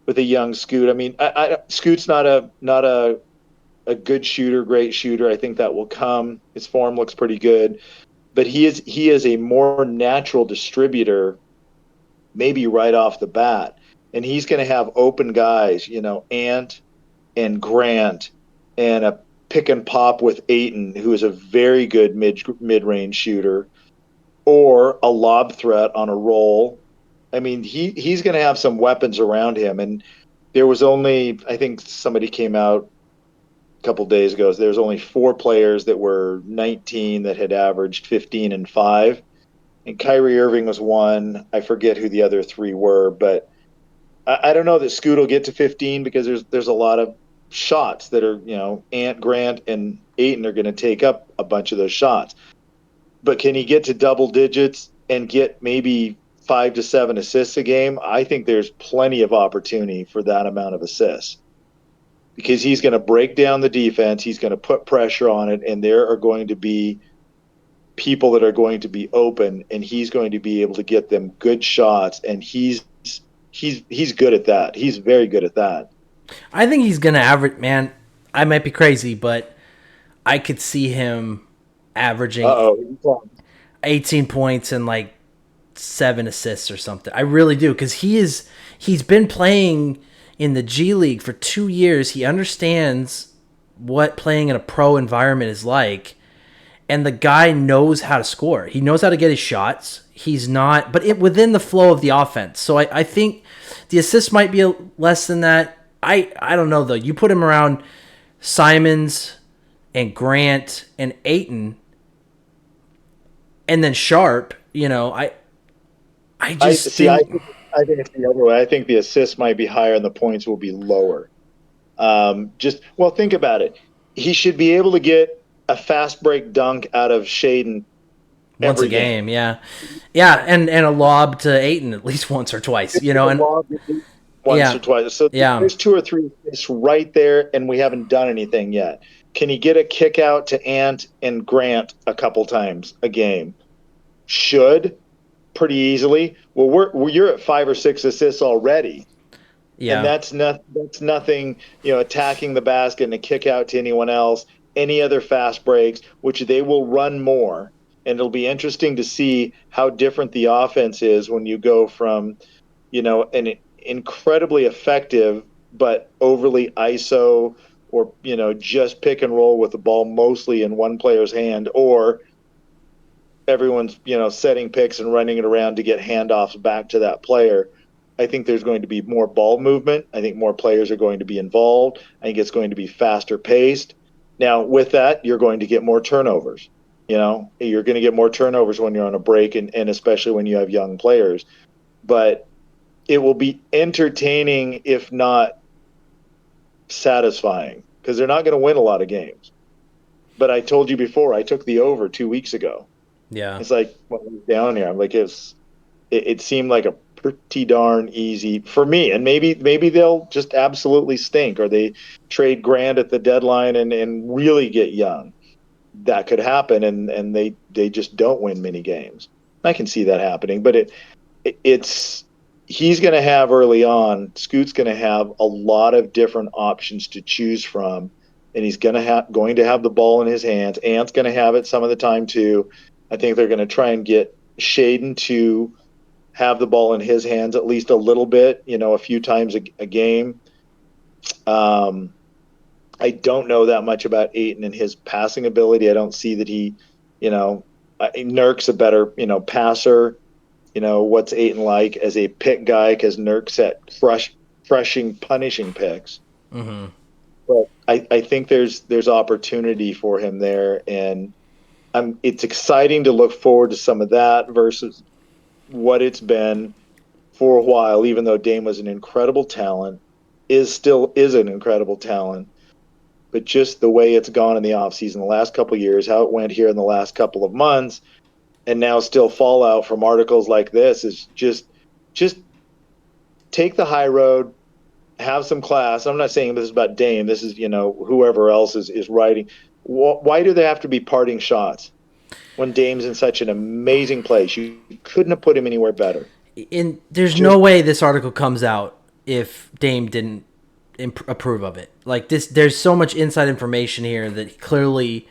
with a young Scoot. I mean, Scoot's not a good shooter, great shooter. I think that will come. His form looks pretty good, but he is a more natural distributor, maybe right off the bat, and he's going to have open guys, Ant and Grant, and a pick and pop with Aiton, who is a very good mid range shooter, or a lob threat on a roll. I mean, he's going to have some weapons around him, and there was only, I think somebody came out a couple days ago. There's only 4 players that were 19 that had averaged 15 and 5, and Kyrie Irving was one. I forget who the other 3 were, but I don't know that Scoot will get to 15 because there's a lot of shots that are, Ant, Grant, and Aiton are going to take up a bunch of those shots. But can he get to double digits and get maybe 5 to 7 assists a game? I think there's plenty of opportunity for that amount of assists because he's going to break down the defense. He's going to put pressure on it, and there are going to be people that are going to be open, and he's going to be able to get them good shots. And he's good at that. He's very good at that. I think he's gonna average. Man, I might be crazy, but I could see him averaging Oh, 18 points and like 7 assists or something. I really do, because he's been playing in the G League for 2 years. He understands what playing in a pro environment is like, and the guy knows how to score. He knows how to get his shots. He's not, but within the flow of the offense. So I think the assists might be less than that. I don't know though. You put him around Simons and Grant and Aiton, and then Sharp. I I just see. think. I think it's the other way. I think the assists might be higher and the points will be lower. Think about it. He should be able to get a fast break dunk out of Shaden Once a every game, game. yeah, yeah, and a lob to Aiton at least once or twice, and Once or yeah, twice. So yeah, there's 2 or 3 assists right there, and we haven't done anything yet. Can he get a kick out to Ant and Grant a couple times a game? Should pretty easily. Well, you're at 5 or 6 assists already, and yeah. that's nothing. Attacking the basket and a kick out to anyone else, any other fast breaks, which they will run more, and it'll be interesting to see how different the offense is when you go from an incredibly effective but overly ISO, or just pick and roll with the ball mostly in one player's hand, or everyone's setting picks and running it around to get handoffs back to that player. I think there's going to be more ball movement. I think more players are going to be involved. I think it's going to be faster paced. Now, with that, you're going to get more turnovers. You're going to get more turnovers when you're on a break, and especially when you have young players. But it will be entertaining, if not satisfying, because they're not going to win a lot of games. But I told you before, I took the over 2 weeks ago. Yeah. It's like when I was down here, I'm like, it seemed like a pretty darn easy for me. And maybe they'll just absolutely stink, or they trade Grant at the deadline and really get young. That could happen, and they just don't win many games. I can see that happening, but it's he's going to have early on. Scoot's going to have a lot of different options to choose from, and he's going to have the ball in his hands. Ant's going to have it some of the time too. I think they're going to try and get Shaden to have the ball in his hands at least a little bit, a few times a game. Um, I don't know that much about Aiton and his passing ability. I don't see that Nurk's a better, passer. What's Aiton like as a pick guy? Because Nurk's at crushing, punishing picks. Mm-hmm. But I think there's opportunity for him there, and it's exciting to look forward to some of that versus what it's been for a while. Even though Dame was an incredible talent, is an incredible talent. But just the way it's gone in the offseason the last couple of years, how it went here in the last couple of months, and now still fallout from articles like this is just take the high road, have some class. I'm not saying this is about Dame. This is, whoever else is writing. Why do they have to be parting shots when Dame's in such an amazing place? You couldn't have put him anywhere better. There's no way this article comes out if Dame didn't approve of it. Like this, there's so much inside information here that clearly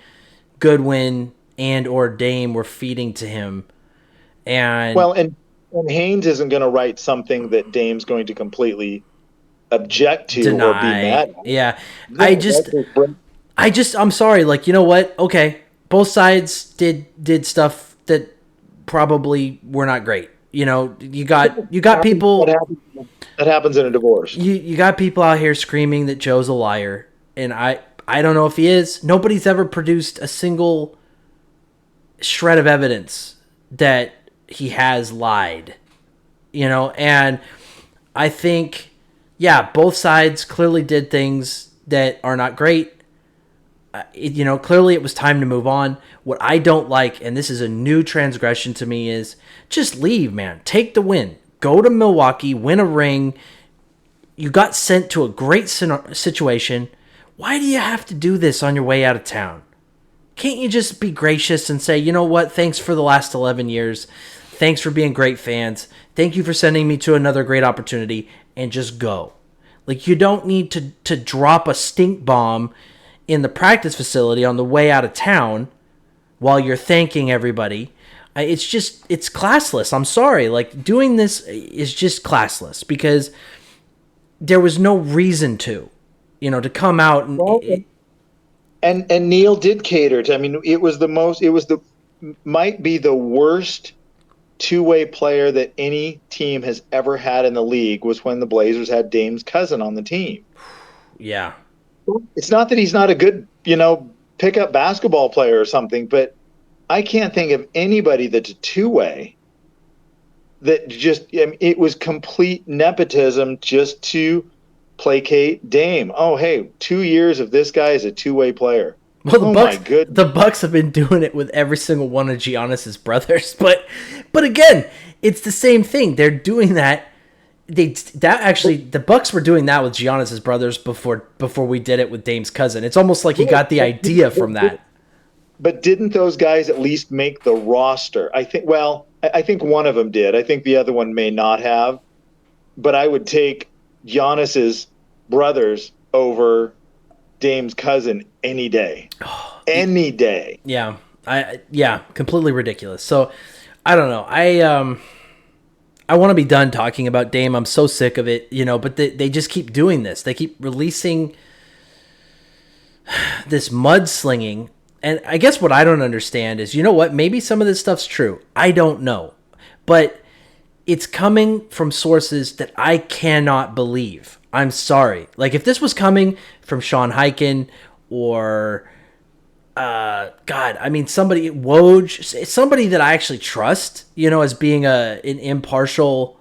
Goodwin and or Dame were feeding to him. And Haynes isn't going to write something that Dame's going to completely object to deny. Or be mad at. Yeah. I'm sorry. Like, you know what? Okay. Both sides did stuff that probably were not great. You got people. That happens in a divorce. You got people out here screaming that Joe's a liar. And I don't know if he is. Nobody's ever produced a single shred of evidence that he has lied. And I think, yeah, both sides clearly did things that are not great. Clearly it was time to move on. What I don't like, and this is a new transgression to me, is just leave, man. Take the win. Go to Milwaukee, win a ring. You got sent to a great situation. Why do you have to do this on your way out of town? Can't you just be gracious and say, you know what, thanks for the last 11 years. Thanks for being great fans. Thank you for sending me to another great opportunity, and just go. Like, you don't need to drop a stink bomb in the practice facility on the way out of town while you're thanking everybody. It's classless. I'm sorry. Like, doing this is just classless because there was no reason to come out and Neil did cater to. I mean, might be the worst two-way player that any team has ever had in the league was when the Blazers had Dame's cousin on the team. Yeah. It's not that he's not a good, pickup basketball player or something, but I can't think of anybody that's a two-way that it was complete nepotism just to placate Dame. Oh, hey, 2 years of this guy as a two-way player. Well, the Bucks have been doing it with every single one of Giannis's brothers, but again, it's the same thing. They're doing that. The Bucks were doing that with Giannis's brothers before we did it with Dame's cousin. It's almost like he got the idea from that. But didn't those guys at least make the roster? I think one of them did. I think the other one may not have. But I would take Giannis's brothers over Dame's cousin any day. Any day. Yeah. Completely ridiculous. So, I don't know. I want to be done talking about Dame. I'm so sick of it, but they just keep doing this. They keep releasing this mudslinging. And I guess what I don't understand is, maybe some of this stuff's true. I don't know. But it's coming from sources that I cannot believe. I'm sorry. Like, if this was coming from Sean Highkin or, somebody, Woj, somebody that I actually trust, as being an impartial,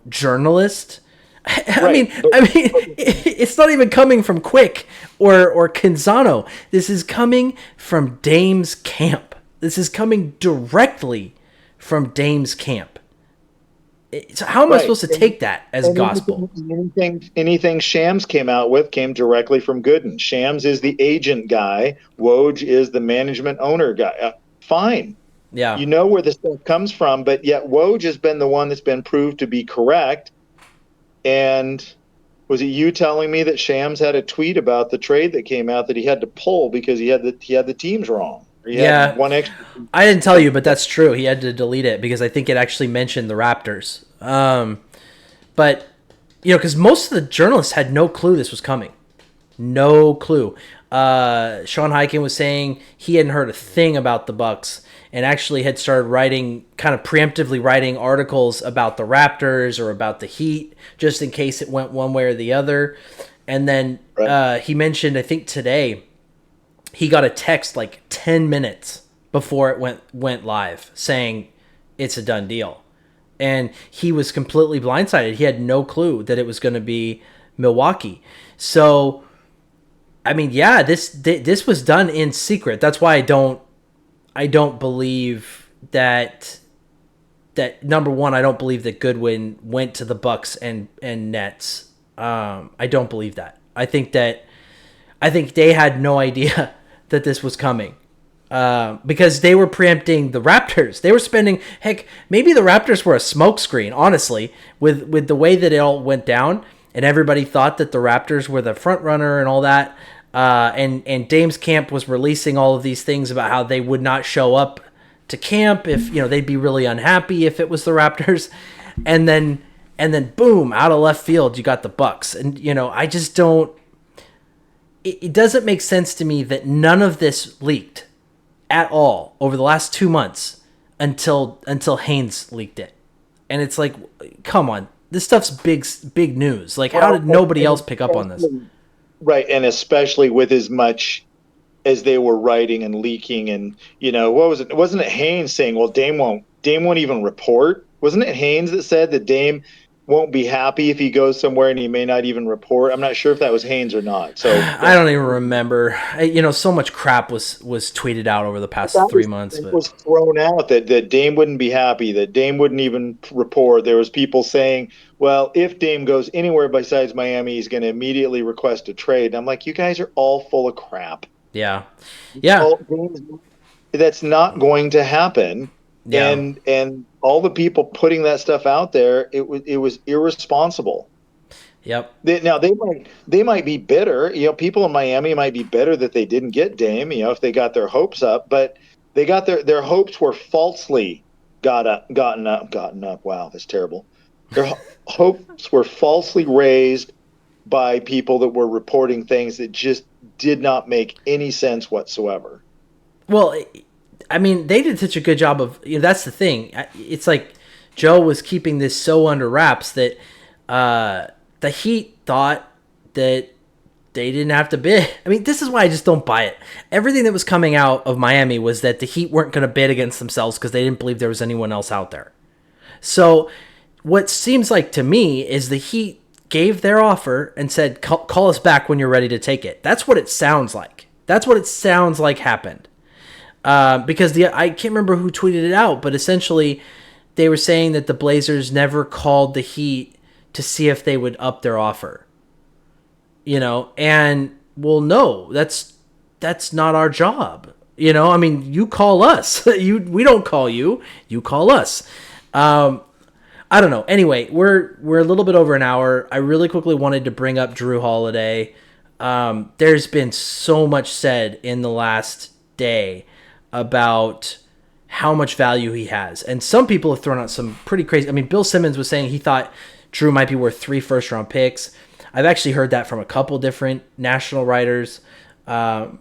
journalist. I mean, it's not even coming from Quick or Canzano. This is coming from Dame's camp. This is coming directly from Dame's camp. So how am I supposed to take that as gospel? Anything Shams came out with came directly from Gooden. Shams is the agent guy. Woj is the management owner guy. Fine. Yeah. You know where this stuff comes from, but yet Woj has been the one that's been proved to be correct. And was it you telling me that Shams had a tweet about the trade that came out that he had to pull because he had the teams wrong? Yeah, one extra. I didn't tell you, but that's true. He had to delete it because I think it actually mentioned the Raptors. But because most of the journalists had no clue this was coming, no clue. Sean Highkin was saying he hadn't heard a thing about the Bucks and actually had started preemptively writing articles about the Raptors or about the Heat just in case it went one way or the other. And then he mentioned, I think today, he got a text like 10 minutes before it went live saying it's a done deal. And he was completely blindsided. He had no clue that it was going to be Milwaukee. So, I mean, yeah, this was done in secret. That's why I don't believe that number one, I don't believe that Goodwin went to the Bucks and Nets. I don't believe that. I think they had no idea that this was coming. Because they were preempting the Raptors. They were spending, heck, maybe the Raptors were a smokescreen, honestly, with the way that it all went down, and everybody thought that the Raptors were the front runner and all that. And Dame's camp was releasing all of these things about how they would not show up to camp if, they'd be really unhappy if it was the Raptors. And then boom, out of left field, you got the Bucks. And, I just don't, it doesn't make sense to me that none of this leaked at all over the last 2 months until Haynes leaked it. And it's like, come on, this stuff's big news. Like, how did nobody else pick up on this? Right, and especially with as much as they were writing and leaking, and what was it? Wasn't it Haynes saying, "Well, Dame won't even report"? Wasn't it Haynes that said that Dame won't be happy if he goes somewhere and he may not even report? I'm not sure if that was Haynes or not. So I don't even remember. So much crap was tweeted out over the past 3 months. It was thrown out that Dame wouldn't be happy, that Dame wouldn't even report. There was people saying, well, if Dame goes anywhere besides Miami, he's going to immediately request a trade. And I'm like, you guys are all full of crap. Yeah. That's not going to happen. Yeah. And all the people putting that stuff out there, it was irresponsible. Yep. Now they might be bitter. People in Miami might be bitter that they didn't get Dame. If they got their hopes up, but they got their hopes were falsely gotten up. Wow, that's terrible. Their hopes were falsely raised by people that were reporting things that just did not make any sense whatsoever. Well, I mean, they did such a good job of, that's the thing. It's like Joe was keeping this so under wraps that the Heat thought that they didn't have to bid. I mean, this is why I just don't buy it. Everything that was coming out of Miami was that the Heat weren't going to bid against themselves because they didn't believe there was anyone else out there. So what seems like to me is the Heat gave their offer and said, call us back when you're ready to take it. That's what it sounds like. That's what it sounds like happened. Because I can't remember who tweeted it out, but essentially they were saying that the Blazers never called the Heat to see if they would up their offer. And well, no, that's not our job. I mean, you call us. We don't call you. You call us. I don't know. Anyway, we're a little bit over an hour. I really quickly wanted to bring up Jrue Holiday. There's been so much said in the last day about how much value he has. And some people have thrown out some pretty crazy... I mean, Bill Simmons was saying he thought Jrue might be worth 3 first-round picks. I've actually heard that from a couple different national writers. A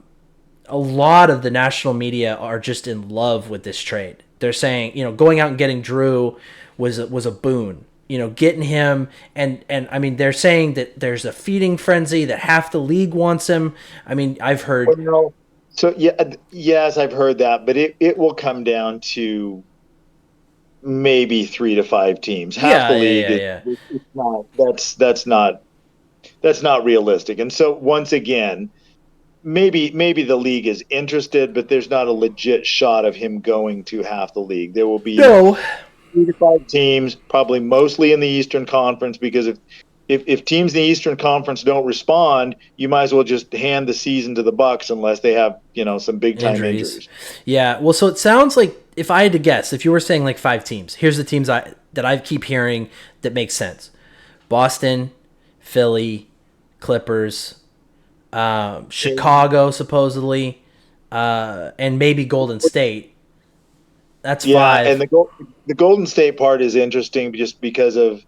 lot of the national media are just in love with this trade. They're saying, going out and getting Jrue was a boon. Getting him, and I mean, they're saying that there's a feeding frenzy, that half the league wants him. I mean, I've heard... So yes, I've heard that, but it will come down to maybe 3 to 5 teams. Half the league. It's not, that's not realistic. And so once again, maybe the league is interested, but there's not a legit shot of him going to half the league. There will be 3 to 5 teams, probably mostly in the Eastern Conference, because if teams in the Eastern Conference don't respond, you might as well just hand the season to the Bucks unless they have, some big-time injuries. Yeah, well, so it sounds like, if I had to guess, if you were saying like 5 teams, here's the teams that I keep hearing that make sense. Boston, Philly, Clippers, Chicago, supposedly, and maybe Golden State. That's 5. Yeah, and the Golden State part is interesting just because of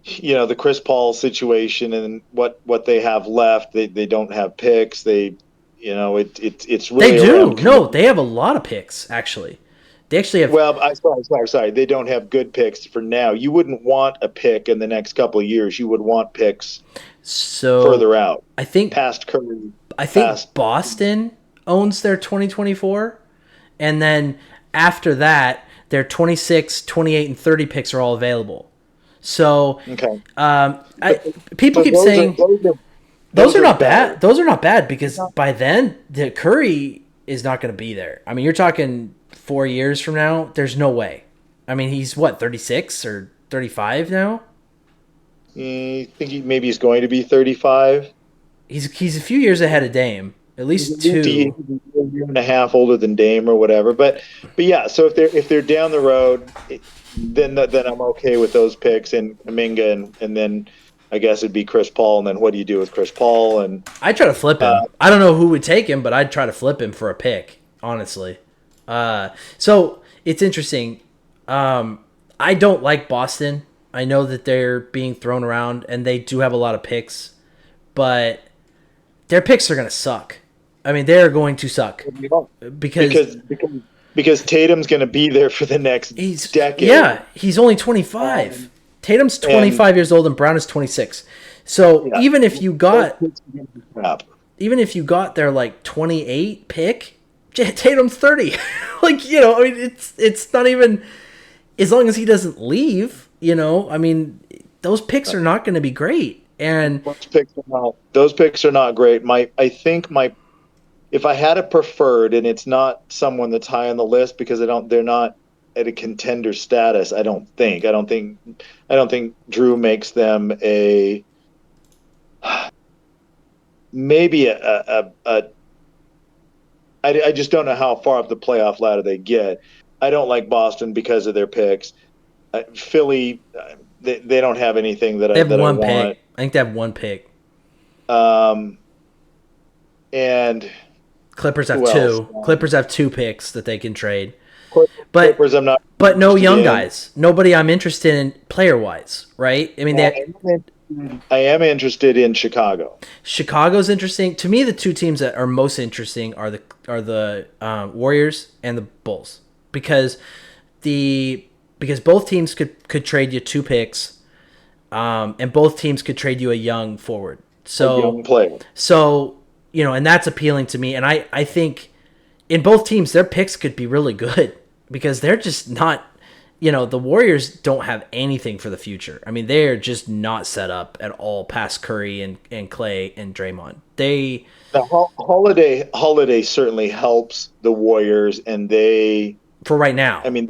the Chris Paul situation and what they have left. They don't have picks. It's really... They do. No, they have a lot of picks, actually. They actually have... Well, sorry. They don't have good picks for now. You wouldn't want a pick in the next couple of years. You would want picks further out. I think past Curry. I think Boston owns their 2024, and then after that, their 26, 28, and 30 picks are all available. So Okay. people So keep saying those are not better. bad. Those are not bad because by then the Curry is not going to be there. I mean, you're talking 4 years from now. There's no way. I mean, he's what 36 or 35 now. You think maybe he's going to be 35? He's a few years ahead of Dame, at least He's a two. year and a half older than Dame or whatever. But yeah. So if they're down the road, then I'm okay with those picks and Kuminga and then I guess it'd be Chris Paul. And then what do you do with Chris Paul? And I'd try to flip uh, him. I don't know who would take him, but I'd try to flip him for a pick, honestly. So it's interesting. I don't like Boston. I know that they're being thrown around and they do have a lot of picks, but their picks are going to suck. I mean, they're going to suck because because Tatum's going to be there for the next decade. Yeah, he's only 25. Tatum's and 25 years old and Brown is 26. So yeah, even if you got crap. their like 28 pick, Tatum's 30. Like, I mean it's not even as long as he doesn't leave, I mean those picks are not going to be great. And those picks are not great. I think if I had a preferred, and it's not someone that's high on the list because they're not at a contender status. I don't think Jrue makes them maybe I just don't know how far up the playoff ladder they get. I don't like Boston because of their picks. Philly, they don't have anything that they have I one want. pick. I think they have one pick. And Clippers have two. Clippers have two picks that they can trade. Clippers, I'm not. But no young guys. Nobody I'm interested in player wise, right? I mean, I am interested in Chicago. Chicago's interesting to me. The two teams that are most interesting are the Warriors and the Bulls because both teams could trade you two picks, and both teams could trade you a young forward. So a young player. So and that's appealing to me. And I think in both teams their picks could be really good because they're just not. The Warriors don't have anything for the future. I mean, they're just not set up at all past Curry and Clay and Draymond. Holiday certainly helps the Warriors, and for right now. I mean,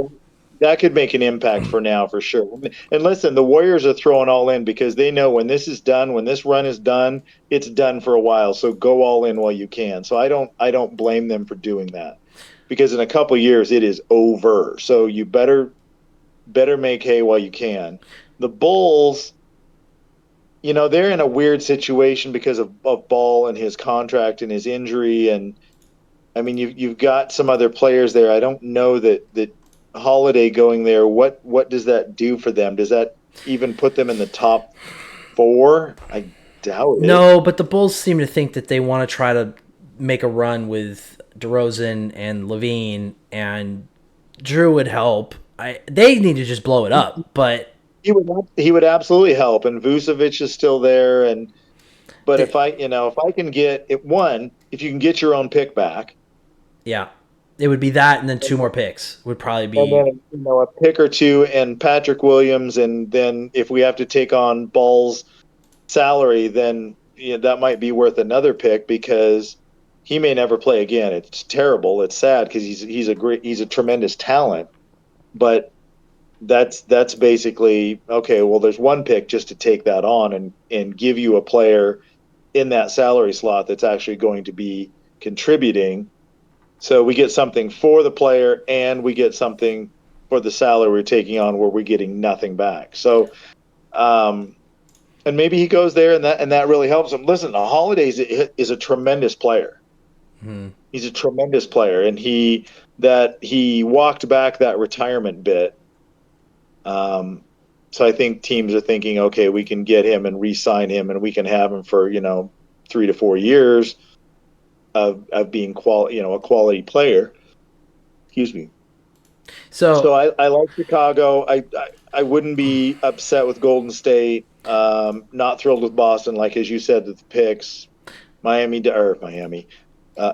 that could make an impact for now, for sure. And listen, the Warriors are throwing all in because they know when this is done, when this run is done, it's done for a while. So go all in while you can. So I don't blame them for doing that because in a couple of years it is over. So you better make hay while you can. The Bulls, they're in a weird situation because of Ball and his contract and his injury. And I mean, you've got some other players there. I don't know that Holiday going there, what does that do for them? Does that even put them in the top 4? I doubt it. No, but the Bulls seem to think that they want to try to make a run with DeRozan and Levine, and Jrue would help. They need to just blow it up, but he would absolutely help. And Vucevic is still there, but if I can get it, if you can get your own pick back, yeah, it would be that, and then 2 more picks would probably be. And then, a pick or 2, and Patrick Williams, and then if we have to take on Ball's salary, then that might be worth another pick because he may never play again. It's terrible. It's sad because he's a tremendous talent. But that's basically okay. Well, there's one pick just to take that on and give you a player in that salary slot that's actually going to be contributing. So we get something for the player and we get something for the salary we're taking on where we're getting nothing back. So, and maybe he goes there and that really helps him. Listen, Holiday is a tremendous player. He's a tremendous player, and he walked back that retirement bit. So I think teams are thinking, okay, we can get him and re-sign him, and we can have him for 3 to 4 years of being a quality player. Excuse me. So I like Chicago. I wouldn't be upset with Golden State. Not thrilled with Boston, like as you said, the picks. Miami.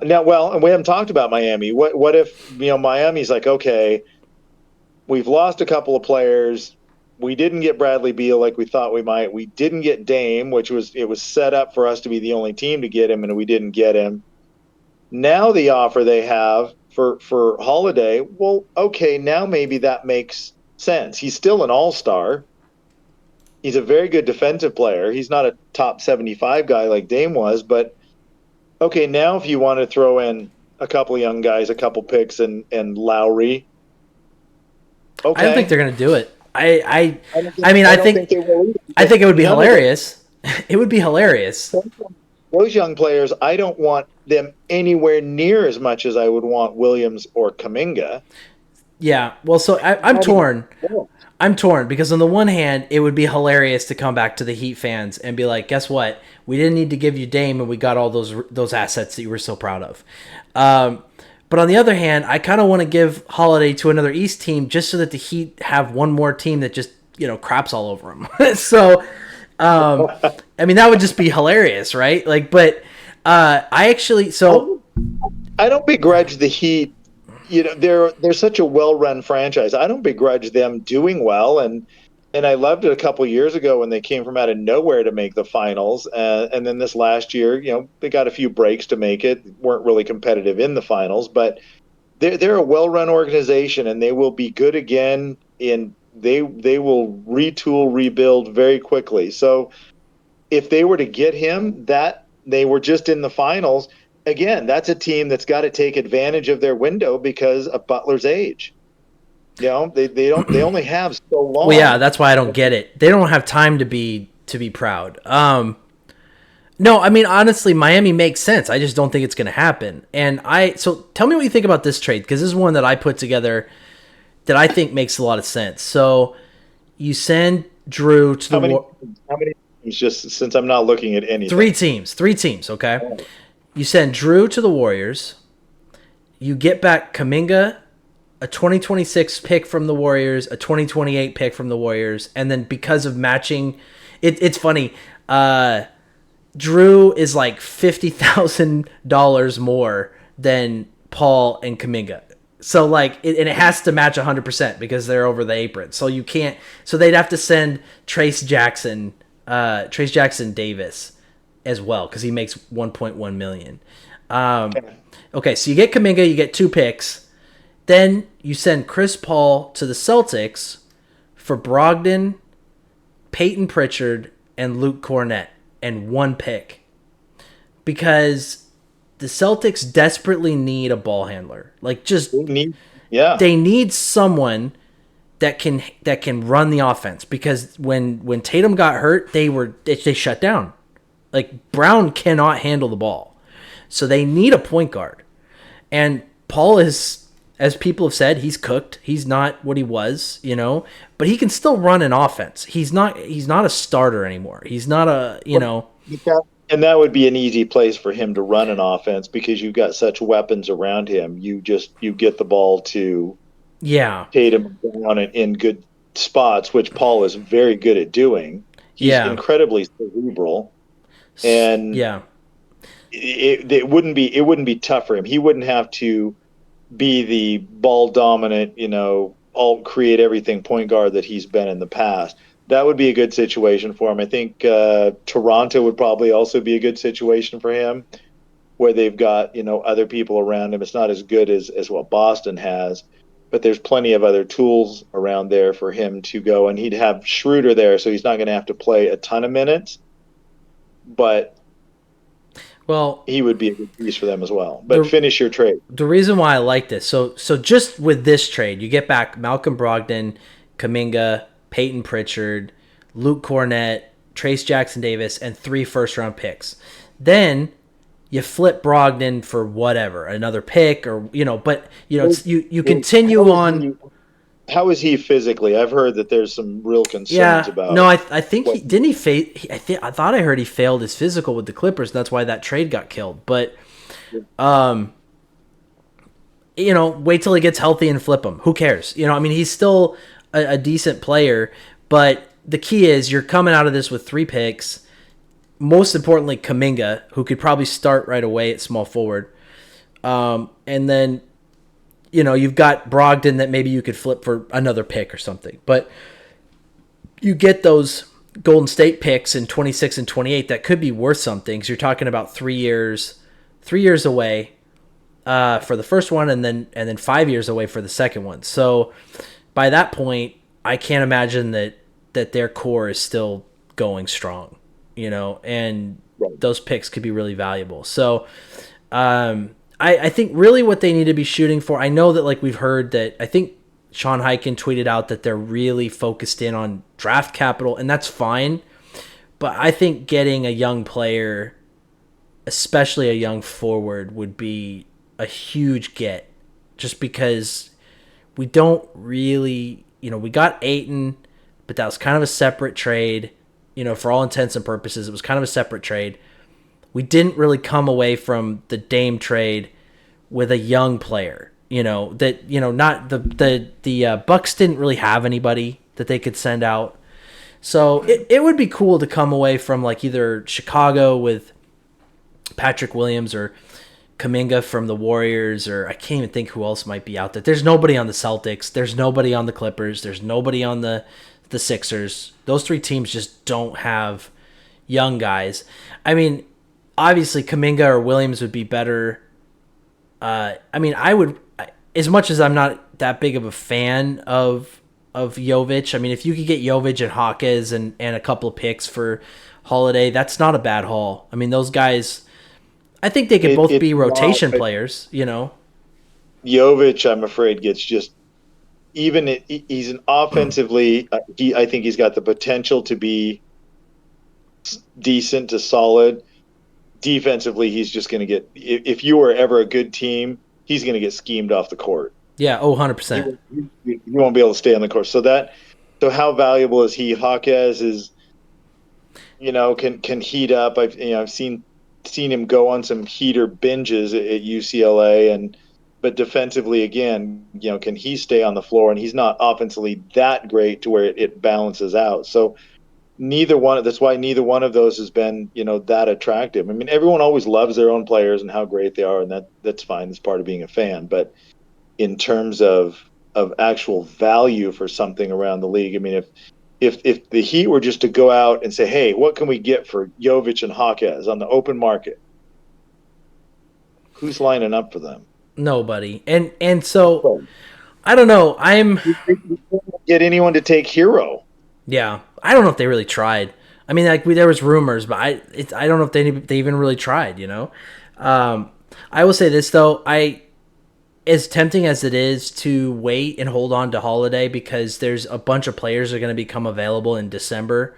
Now, and we haven't talked about Miami. What if Miami's like, okay, we've lost a couple of players. We didn't get Bradley Beal like we thought we might. We didn't get Dame, it was set up for us to be the only team to get him, and we didn't get him. Now the offer they have for Holiday, well, okay, now maybe that makes sense. He's still an all-star. He's a very good defensive player. He's not a top 75 guy like Dame was, but okay, now if you want to throw in a couple of young guys, a couple picks, and Lowry, okay. I don't think they're going to do it. I think they will either. I think it would be hilarious. It would be hilarious. Those young players, I don't want them anywhere near as much as I would want Williams or Kuminga. Yeah, well, so I'm torn. I'm torn because on the one hand, it would be hilarious to come back to the Heat fans and be like, guess what? We didn't need to give you Dame, and we got all those assets that you were so proud of. But on the other hand, I kind of want to give Holiday to another East team just so that the Heat have one more team that just, craps all over them. So, I mean, that would just be hilarious, right? Like, but I don't begrudge the Heat. They're such a well-run franchise. I don't begrudge them doing well, and I loved it a couple of years ago when they came from out of nowhere to make the finals, and then this last year, they got a few breaks to make it. Weren't really competitive in the finals, but they're a well-run organization, and they will be good again. They will retool, rebuild very quickly. So if they were to get him, that they were just in the finals. Again, that's a team that's got to take advantage of their window because of Butler's age. They only have so long. Well, yeah, that's why I don't get it. They don't have time to be proud. No, I mean, honestly, Miami makes sense. I just don't think it's going to happen. So tell me what you think about this trade, because this is one that I put together that I think makes a lot of sense. So you send Jrue to how many teams? Just since I'm not looking at anything. Three teams. Okay. Oh. You send Jrue to the Warriors. You get back Kuminga, a 2026 pick from the Warriors, a 2028 pick from the Warriors, and then because of matching, it's funny. Jrue is like $50,000 more than Paul and Kuminga. So and it has to match 100% because they're over the apron. So you can't. So they'd have to send Trace Jackson Davis as well, because he makes $1.1 million. Okay, so you get Kuminga, you get 2 picks. Then you send Chris Paul to the Celtics for Brogdon, Peyton Pritchard, and Luke Cornett, and 1 pick. Because the Celtics desperately need a ball handler. They need someone that can run the offense. Because when Tatum got hurt, they shut down. Like, Brown cannot handle the ball. So they need a point guard. And Paul is, as people have said, he's cooked. He's not what he was, but he can still run an offense. He's not a starter anymore. He's not And that would be an easy place for him to run an offense because you've got such weapons around him. You get the ball to Tatum Brown in good spots, which Paul is very good at doing. He's incredibly cerebral. And it wouldn't be tough for him. He wouldn't have to be the ball dominant, all create everything point guard that he's been in the past. That would be a good situation for him. I think Toronto would probably also be a good situation for him, where they've got other people around him. It's not as good as what Boston has, but there's plenty of other tools around there for him to go. And he'd have Schroeder there, so he's not going to have to play a ton of minutes. But he would be a good piece for them as well. But finish your trade. The reason why I like this, so just with this trade, you get back Malcolm Brogdon, Kuminga, Peyton Pritchard, Luke Cornett, Trace Jackson Davis, and 3 first-round picks. Then you flip Brogdon for whatever, another pick, or but you continue on. How is he physically? I've heard that there's some real concerns about. No, I think I thought I heard he failed his physical with the Clippers. That's why that trade got killed. But, wait till he gets healthy and flip him. Who cares? He's still a decent player. But the key is you're coming out of this with 3 picks. Most importantly, Kuminga, who could probably start right away at small forward, and then. You've got Brogdon that maybe you could flip for another pick or something. But you get those Golden State picks in 26 and 28 that could be worth something. So you're talking about 3 years away for the first one, and then 5 years away for the second one. So by that point, I can't imagine that their core is still going strong, and Right. those picks could be really valuable. So I think really what they need to be shooting for. I know that like we've heard that I think Sean Hyken tweeted out that they're really focused in on draft capital, and that's fine. But I think getting a young player, especially a young forward, would be a huge get, just because we don't really, we got Ayton, but that was kind of a separate trade. For all intents and purposes, it was kind of a separate trade. We didn't really come away from the Dame trade with a young player. Not the Bucks didn't really have anybody that they could send out. So it would be cool to come away from like either Chicago with Patrick Williams or Kuminga from the Warriors, or I can't even think who else might be out there. There's nobody on the Celtics. There's nobody on the Clippers. There's nobody on the Sixers. Those three teams just don't have young guys. I mean, obviously Kuminga or Williams would be better. I would, as much as I'm not that big of a fan of Jovic. I mean, if you could get Jovic and Hawkes and a couple of picks for Holiday, that's not a bad haul. I mean, those guys, I think they could both be rotation players. Jovic, I'm afraid, gets just he's an offensively. I think he's got the potential to be decent to solid. Defensively, he's just going to get. If you were ever a good team, he's going to get schemed off the court. Yeah, 100%. You won't be able to stay on the court. So how valuable is he? Hawkes is, can heat up. I've seen him go on some heater binges at UCLA, but defensively again, can he stay on the floor? And he's not offensively that great to where it balances out. So that's why neither one of those has been, that attractive. I mean, everyone always loves their own players and how great they are, and that's fine. It's part of being a fan. But in terms of actual value for something around the league, I mean, if the Heat were just to go out and say, hey, what can we get for Jovic and Hawkes on the open market? Who's lining up for them? Nobody. And so I don't know. You can't get anyone to take Hero. Yeah, I don't know if they really tried. I mean, like there was rumors, but I don't know if they even really tried. I will say this though, as tempting as it is to wait and hold on to Holiday because there's a bunch of players that are going to become available in December.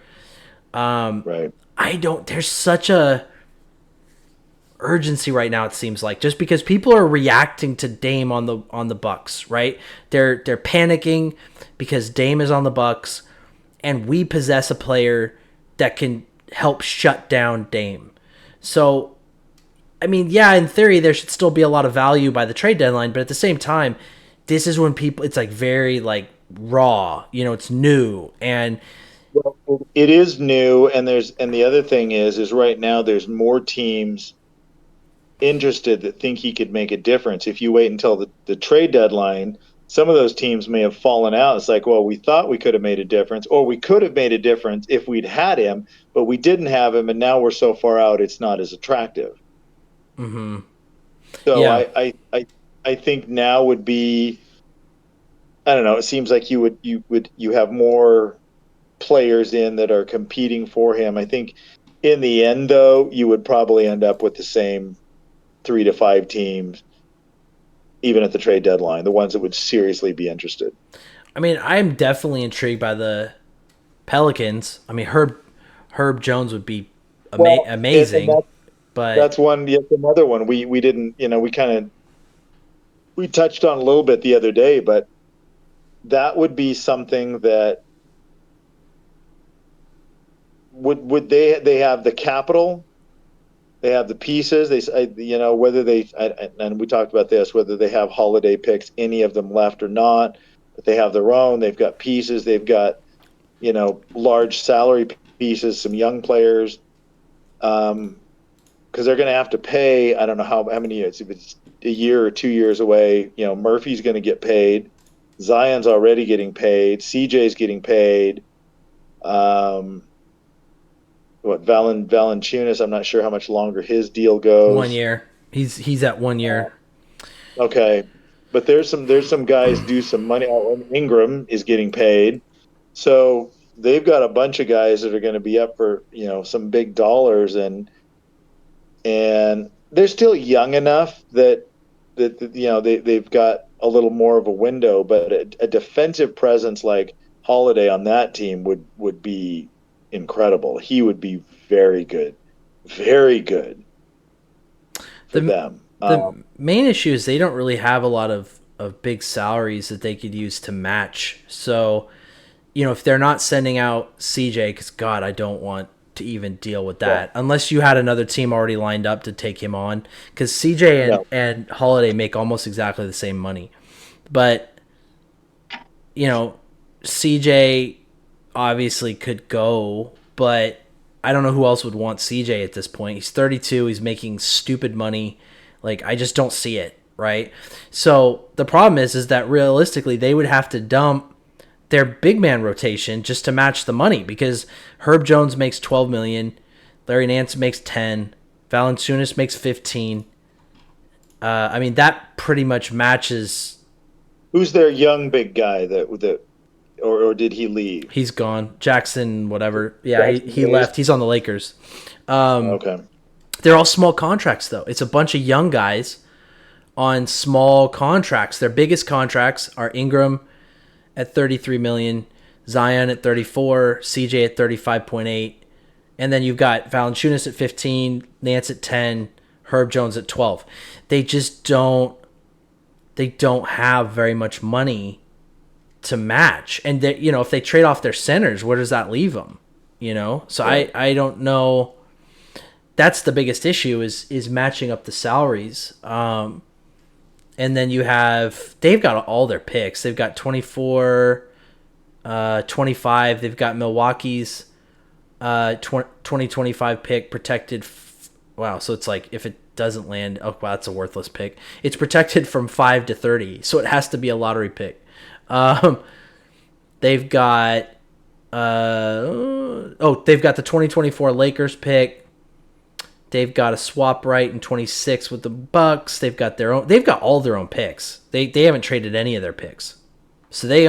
Right. There's such a urgency right now, it seems like, just because people are reacting to Dame on the Bucks, right? They're panicking because Dame is on the Bucks and we possess a player that can help shut down Dame. So I mean, yeah, in theory, there should still be a lot of value by the trade deadline, but at the same time, this is when it's like very like raw, it's new. And well, it is new. And the other thing is right now there's more teams interested that think he could make a difference. If you wait until the trade deadline, some of those teams may have fallen out. It's like, well, we thought we could have made a difference, or we could have made a difference if we'd had him, but we didn't have him. And now we're so far out, it's not as attractive. Mm-hmm. So yeah. I think now would be, I don't know. It seems like you have more players in that are competing for him. I think in the end, though, you would probably end up with the same 3 to 5 teams, even at the trade deadline, the ones that would seriously be interested. I mean, I'm definitely intrigued by the Pelicans. I mean, Herb Jones would be amazing. But that's another one we didn't, we touched on a little bit the other day, but that would be something that would they have the capital, they have the pieces, whether and we talked about this, whether they have Holiday picks, any of them left or not, but they have their own, they've got pieces, they've got, large salary pieces, some young players, because they're going to have to pay. I don't know how many years. If it's a year or 2 years away, Murphy's going to get paid. Zion's already getting paid. CJ's getting paid. Um, Valanciunas, I'm not sure how much longer his deal 1 goes. year. He's at 1 year. Okay, but there's some guys do some money. Oh, and Ingram is getting paid, so they've got a bunch of guys that are going to be up for some big dollars, and they're still young enough that they've got a little more of a window. But a defensive presence like Holiday on that team would be incredible. He would be very good for The them. the main issue is they don't really have a lot of big salaries that they could use to match. So, if they're not sending out CJ, because God, I don't want to even deal with Yeah, that unless you had another team already lined up to take him on. Because CJ and, no, and Holiday make almost exactly the same money. But, you know, CJ obviously could go, but I don't know who else would want CJ at this point. He's 32. He's making stupid money. Like, I just don't see it, right? So the problem is that realistically they would have to dump their big man rotation just to match the money because Herb Jones makes 12 million, Larry Nance makes 10, Valanciunas makes 15. I mean that pretty much matches. who's their young big guy or did he leave? He's gone. Jackson, whatever. Yeah, Jackson he Hayes. left. He's on the Lakers. Um, Okay. they're all small contracts though. It's a bunch of young guys on small contracts. Their biggest contracts are Ingram at 33 million, Zion at 34, CJ at 35.8, and then you've got Valanciunas at 15, Nance at 10, Herb Jones at 12. They just don't have very much money to match. And if they trade off their centers, where does that leave them? So Right. I don't know. That's the biggest issue is matching up the salaries. And then they've got all their picks. They've got 24, 25. They've got Milwaukee's 2025 pick protected. Wow, so it's like if it doesn't land, oh wow, that's a worthless pick. It's protected from 5 to 30, so it has to be a lottery pick. Um, they've got they've got the 2024 Lakers pick. They've got a swap right in 26 with the Bucks. They've got all their own picks. They haven't traded any of their picks. So they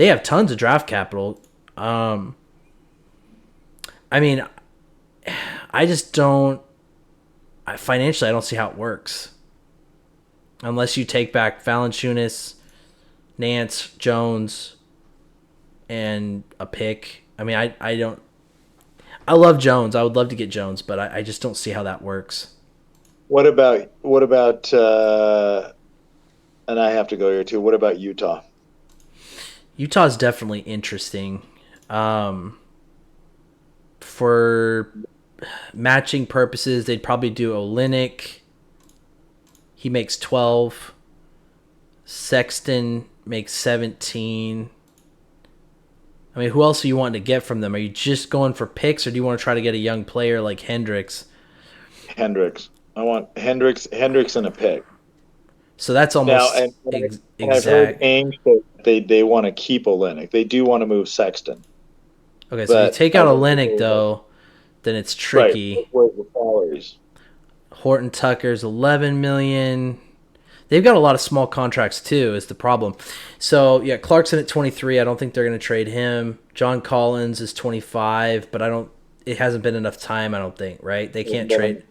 have tons of draft capital. I mean, I just don't financially I don't see how it works. Unless you take back Valanciunas, Nance, Jones, and a pick. I mean, I don't. I love Jones. I would love to get Jones, but I just don't see how that works. What about and I have to go here too. What about Utah? Utah's definitely interesting. For matching purposes, they'd probably do Olynyk. He makes 12. Sexton makes 17. I mean, who else are you wanting to get from them? Are you just going for picks, or do you want to try to get a young player like Hendricks? Hendricks. I want Hendricks and a pick. So that's Now, almost and I've heard exact. Ainge that they want to keep Olynyk. They do want to move Sexton, Okay, so if you but take I out don't think Olynyk, though, then it's right. tricky. Where's the salaries? Horton Tucker's 11 million. They've got a lot of small contracts too. Is the problem? So yeah, Clarkson at 23. I don't think they're going to trade him. John Collins is 25, but I don't. It hasn't been enough time. I don't think. Right? They can't trade.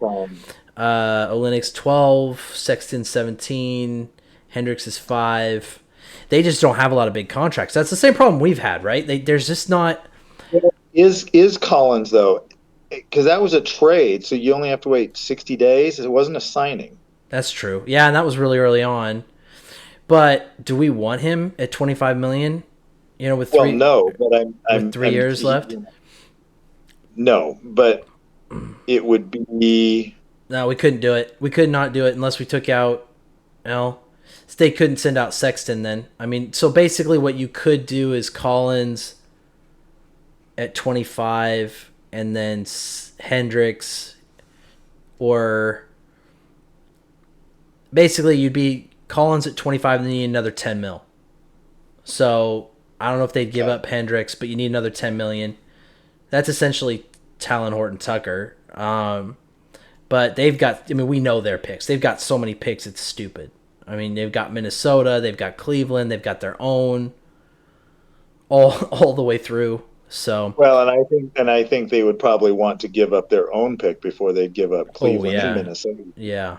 Olynyk's 12. Sexton 17. Hendricks is 5. They just don't have a lot of big contracts. That's the same problem we've had, right? There's just not. Is Collins though? Because that was a trade, so you only have to wait 60 days. It wasn't a signing. That's true. Yeah, and that was really early on. But do we want him at 25 million? With Well, three no, but with 3 years left. no, but it would be No, we couldn't do it. We could not do it unless we took out. Well, they couldn't send out Sexton then. I mean, so basically, what you could do is Collins at 25, and then Hendricks, or basically you'd be Collins at 25, and then you need another 10 mil. So I don't know if they'd give up Hendricks, but you need another 10 million. That's essentially Talon Horton Tucker. But they've got, I mean, we know their picks. They've got so many picks, it's stupid. I mean, they've got Minnesota, they've got Cleveland, they've got their own all the way through. So, well, and I think they would probably want to give up their own pick before they'd give up Cleveland and Minnesota. Yeah.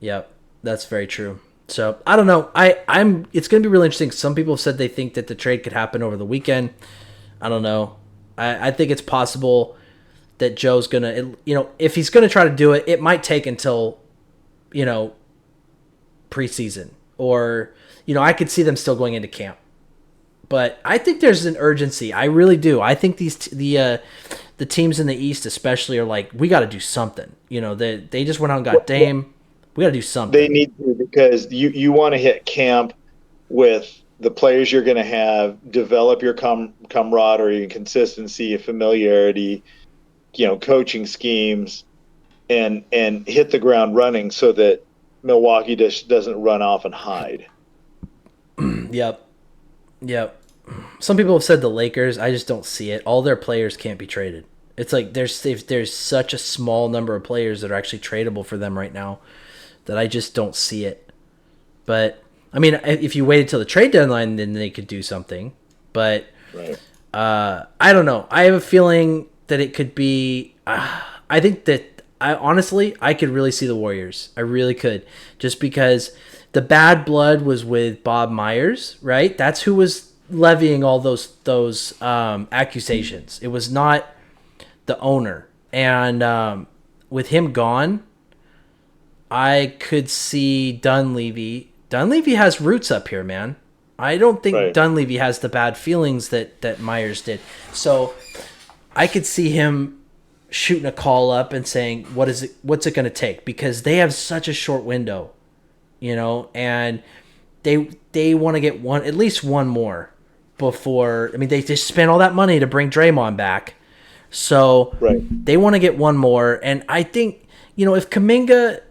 Yep. That's very true. So, I don't know. I'm it's going to be really interesting. Some people have said they think that the trade could happen over the weekend. I don't know. I think it's possible that Joe's going to, if he's going to try to do it, it might take until, preseason, or, I could see them still going into camp. But I think there's an urgency. I really do. I think the teams in the East especially are like, we got to do something. They just went out and got Dame. We got to do something. They need to, because you want to hit camp with the players you're going to have, develop your camaraderie and consistency, familiarity, coaching schemes, and hit the ground running so that Milwaukee just doesn't run off and hide. Yep. Some people have said the Lakers. I just don't see it. All their players can't be traded. It's like there's such a small number of players that are actually tradable for them right now that I just don't see it. But I mean, if you waited till the trade deadline, then they could do something. But right. I don't know. I have a feeling that it could be. I think that I could really see the Warriors. I really could, just because the bad blood was with Bob Myers, right? That's who was levying all those accusations. It was not the owner, and with him gone, I could see Dunleavy. Dunleavy has roots up here, man. I don't think right. Dunleavy has the bad feelings that Myers did. So I could see him shooting a call up and saying, what's it going to take? Because they have such a short window, and they want to get at least one more before. I mean, they just spent all that money to bring Draymond back. So right. They want to get one more. And I think, if Kuminga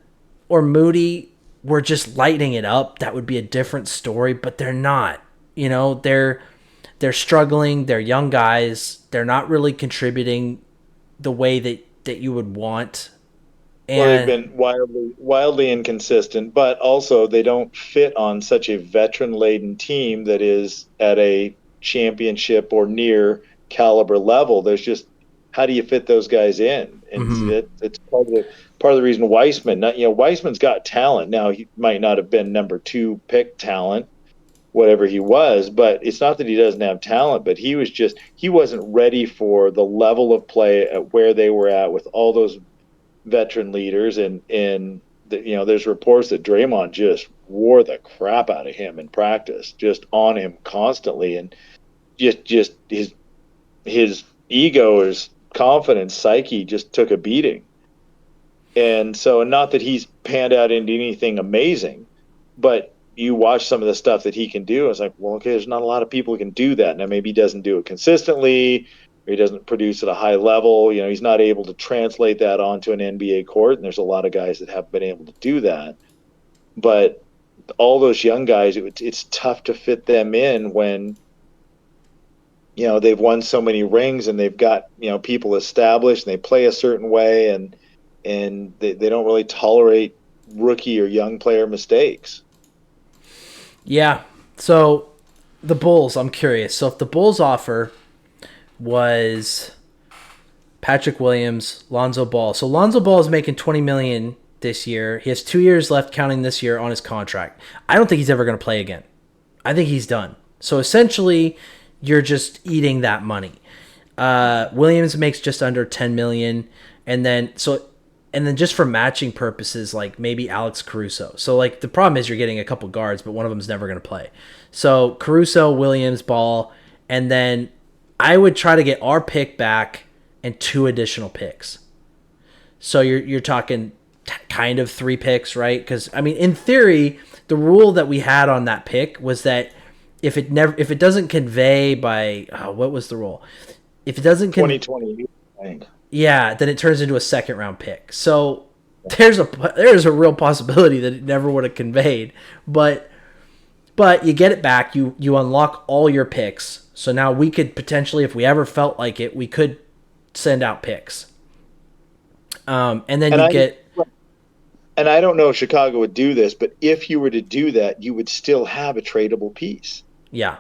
or Moody were just lighting it up, that would be a different story, but they're not. They're struggling. They're young guys. They're not really contributing the way that you would want. And they've been wildly inconsistent, but also they don't fit on such a veteran-laden team that is at a championship or near caliber level. There's just, how do you fit those guys in? And it's part of the reason Weissman's got talent. Now, he might not have been number 2 pick talent, whatever he was, but it's not that he doesn't have talent, but he wasn't ready for the level of play at where they were at with all those veteran leaders. And there's reports that Draymond just wore the crap out of him in practice, just on him constantly, and just his ego, his confidence, psyche just took a beating. And so, not that he's panned out into anything amazing, but you watch some of the stuff that he can do. It's like, well, okay, there's not a lot of people who can do that. Now, maybe he doesn't do it consistently, or he doesn't produce at a high level. He's not able to translate that onto an NBA court, and there's a lot of guys that have been able to do that. But all those young guys, it's tough to fit them in when they've won so many rings and they've got people established and they play a certain way, and they don't really tolerate rookie or young player mistakes. Yeah. So the Bulls, I'm curious. So if the Bulls offer was Patrick Williams, Lonzo Ball. So Lonzo Ball is making $20 million this year. He has 2 years left, counting this year, on his contract. I don't think he's ever going to play again. I think he's done. So essentially, you're just eating that money. Williams makes just under $10 million, and then just for matching purposes, like maybe Alex Caruso. So like the problem is you're getting a couple guards, but one of them's never going to play. So Caruso, Williams, Ball, and then I would try to get our pick back and 2 additional picks. So you're talking kind of 3 picks, right? Because I mean, in theory, the rule that we had on that pick was that if it doesn't convey by what was the rule? If it doesn't 2020, I think. Yeah, then it turns into a second round pick. So there's a real possibility that it never would have conveyed, but you get it back. You unlock all your picks. So now we could potentially, if we ever felt like it, we could send out picks. And then And I don't know if Chicago would do this, but if you were to do that, you would still have a tradable piece. Yeah.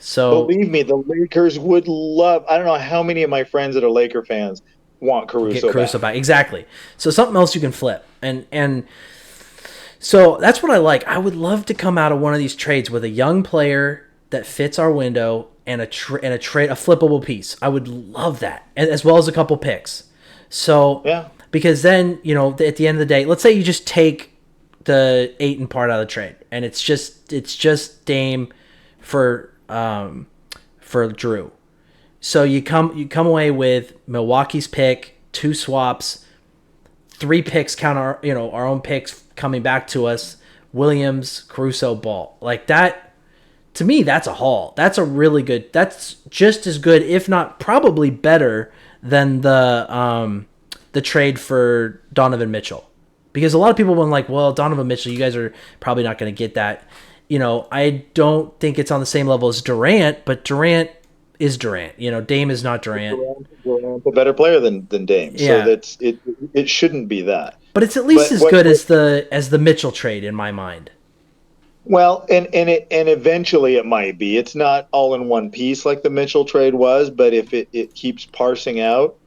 So believe me, the Lakers would love. I don't know how many of my friends that are Laker fans want Caruso back. Exactly. So something else you can flip, and so that's what I like. I would love to come out of one of these trades with a young player that fits our window and a flippable piece. I would love that, and as well as a couple picks. So yeah. Because then, you know, at the end of the day, let's say you just take the Ayton part out of the trade, and it's just Dame for Jrue. So you come away with Milwaukee's pick, 2 swaps, 3 picks, count our own picks coming back to us, Williams, Caruso, Ball. Like that, to me, that's a haul. That's a really good. That's just as good, if not probably better than the trade for Donovan Mitchell. Because a lot of people were like, well, Donovan Mitchell, you guys are probably not going to get that. You know, I don't think it's on the same level as Durant, but Durant is Durant. You know, Dame is not Durant. Durant's a better player than Dame. Yeah. So that's it shouldn't be that. But it's at least as good as the Mitchell trade in my mind. Well, and eventually it might be. It's not all in one piece like the Mitchell trade was, but if it keeps parsing out,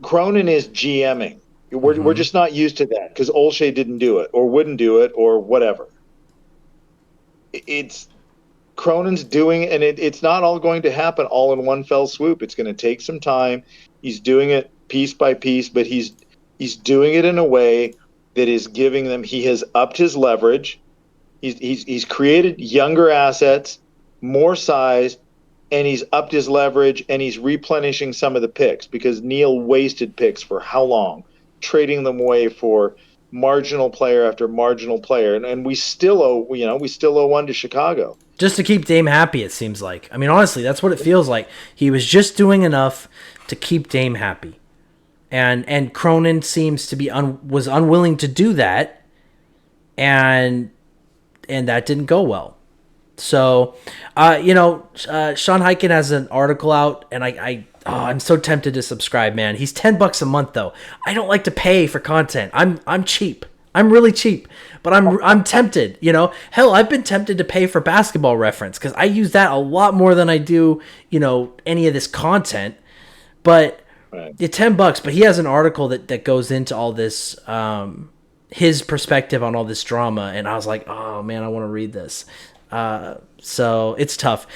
Cronin is GMing. We're just not used to that because Olshey didn't do it or wouldn't do it or whatever. It's Cronin's doing it, and it's not all going to happen all in one fell swoop. It's going to take some time. He's doing it piece by piece, but he's doing it in a way that is giving them. He has upped his leverage. He's created younger assets, more size, and he's upped his leverage, and he's replenishing some of the picks because Neil wasted picks for how long, trading them away for marginal player after marginal player, and we still owe one to Chicago. Just to keep Dame happy, it seems like. I mean, honestly, that's what it feels like. He was just doing enough to keep Dame happy, and Cronin seems to be was unwilling to do that, and that didn't go well. So, Sean Hyken has an article out, and I'm so tempted to subscribe, man. He's $10 a month though. I don't like to pay for content. I'm cheap. I'm really cheap, but I'm tempted. You know, hell, I've been tempted to pay for Basketball Reference because I use that a lot more than I do, any of this content. But it's $10. But he has an article that goes into all this, his perspective on all this drama, and I was like, oh man, I want to read this. So it's tough.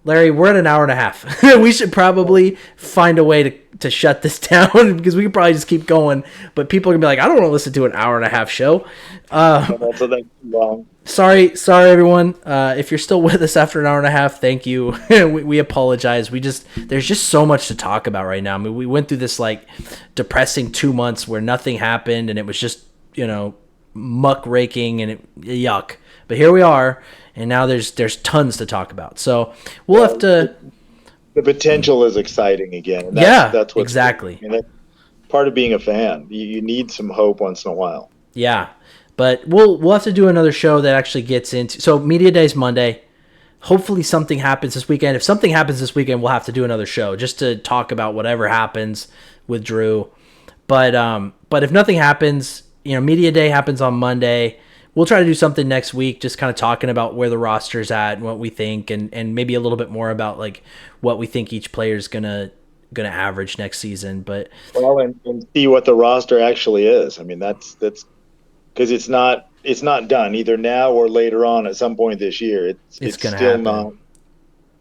Larry, we're at an hour and a half. We should probably find a way to shut this down because we could probably just keep going. But people are gonna be like, I don't want to listen to an hour and a half show. Sorry, everyone. If you're still with us after an hour and a half, thank you. we apologize. There's just so much to talk about right now. I mean, we went through this like depressing 2 months where nothing happened and it was just muck raking and yuck. But here we are, and now there's tons to talk about. So we'll have to. The potential is exciting again. That's what exactly. That's part of being a fan. You need some hope once in a while. Yeah, but we'll have to do another show that actually gets into. So Media Day's Monday. Hopefully something happens this weekend. If something happens this weekend, we'll have to do another show just to talk about whatever happens with Jrue. But if nothing happens, Media Day happens on Monday. We'll try to do something next week, just kind of talking about where the roster's at and what we think, and maybe a little bit more about like what we think each player's gonna average next season. But and see what the roster actually is. I mean, that's because it's not done either now or later on at some point this year. It's gonna still happen. Not.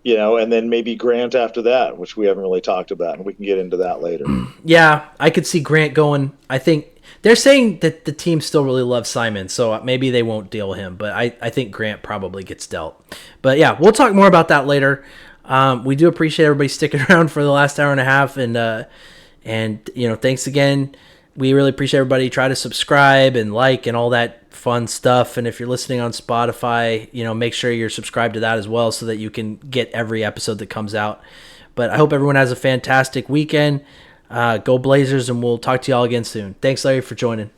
And then maybe Grant after that, which we haven't really talked about, and we can get into that later. Yeah, I could see Grant going. I think they're saying that the team still really loves Simon, so maybe they won't deal him. But I think Grant probably gets dealt. But yeah, we'll talk more about that later. We do appreciate everybody sticking around for the last hour and a half, and thanks again. We really appreciate everybody. Try to subscribe and like and all that fun stuff. And if you're listening on Spotify, make sure you're subscribed to that as well so that you can get every episode that comes out. But I hope everyone has a fantastic weekend. Go Blazers, and we'll talk to y'all again soon. Thanks, Larry, for joining.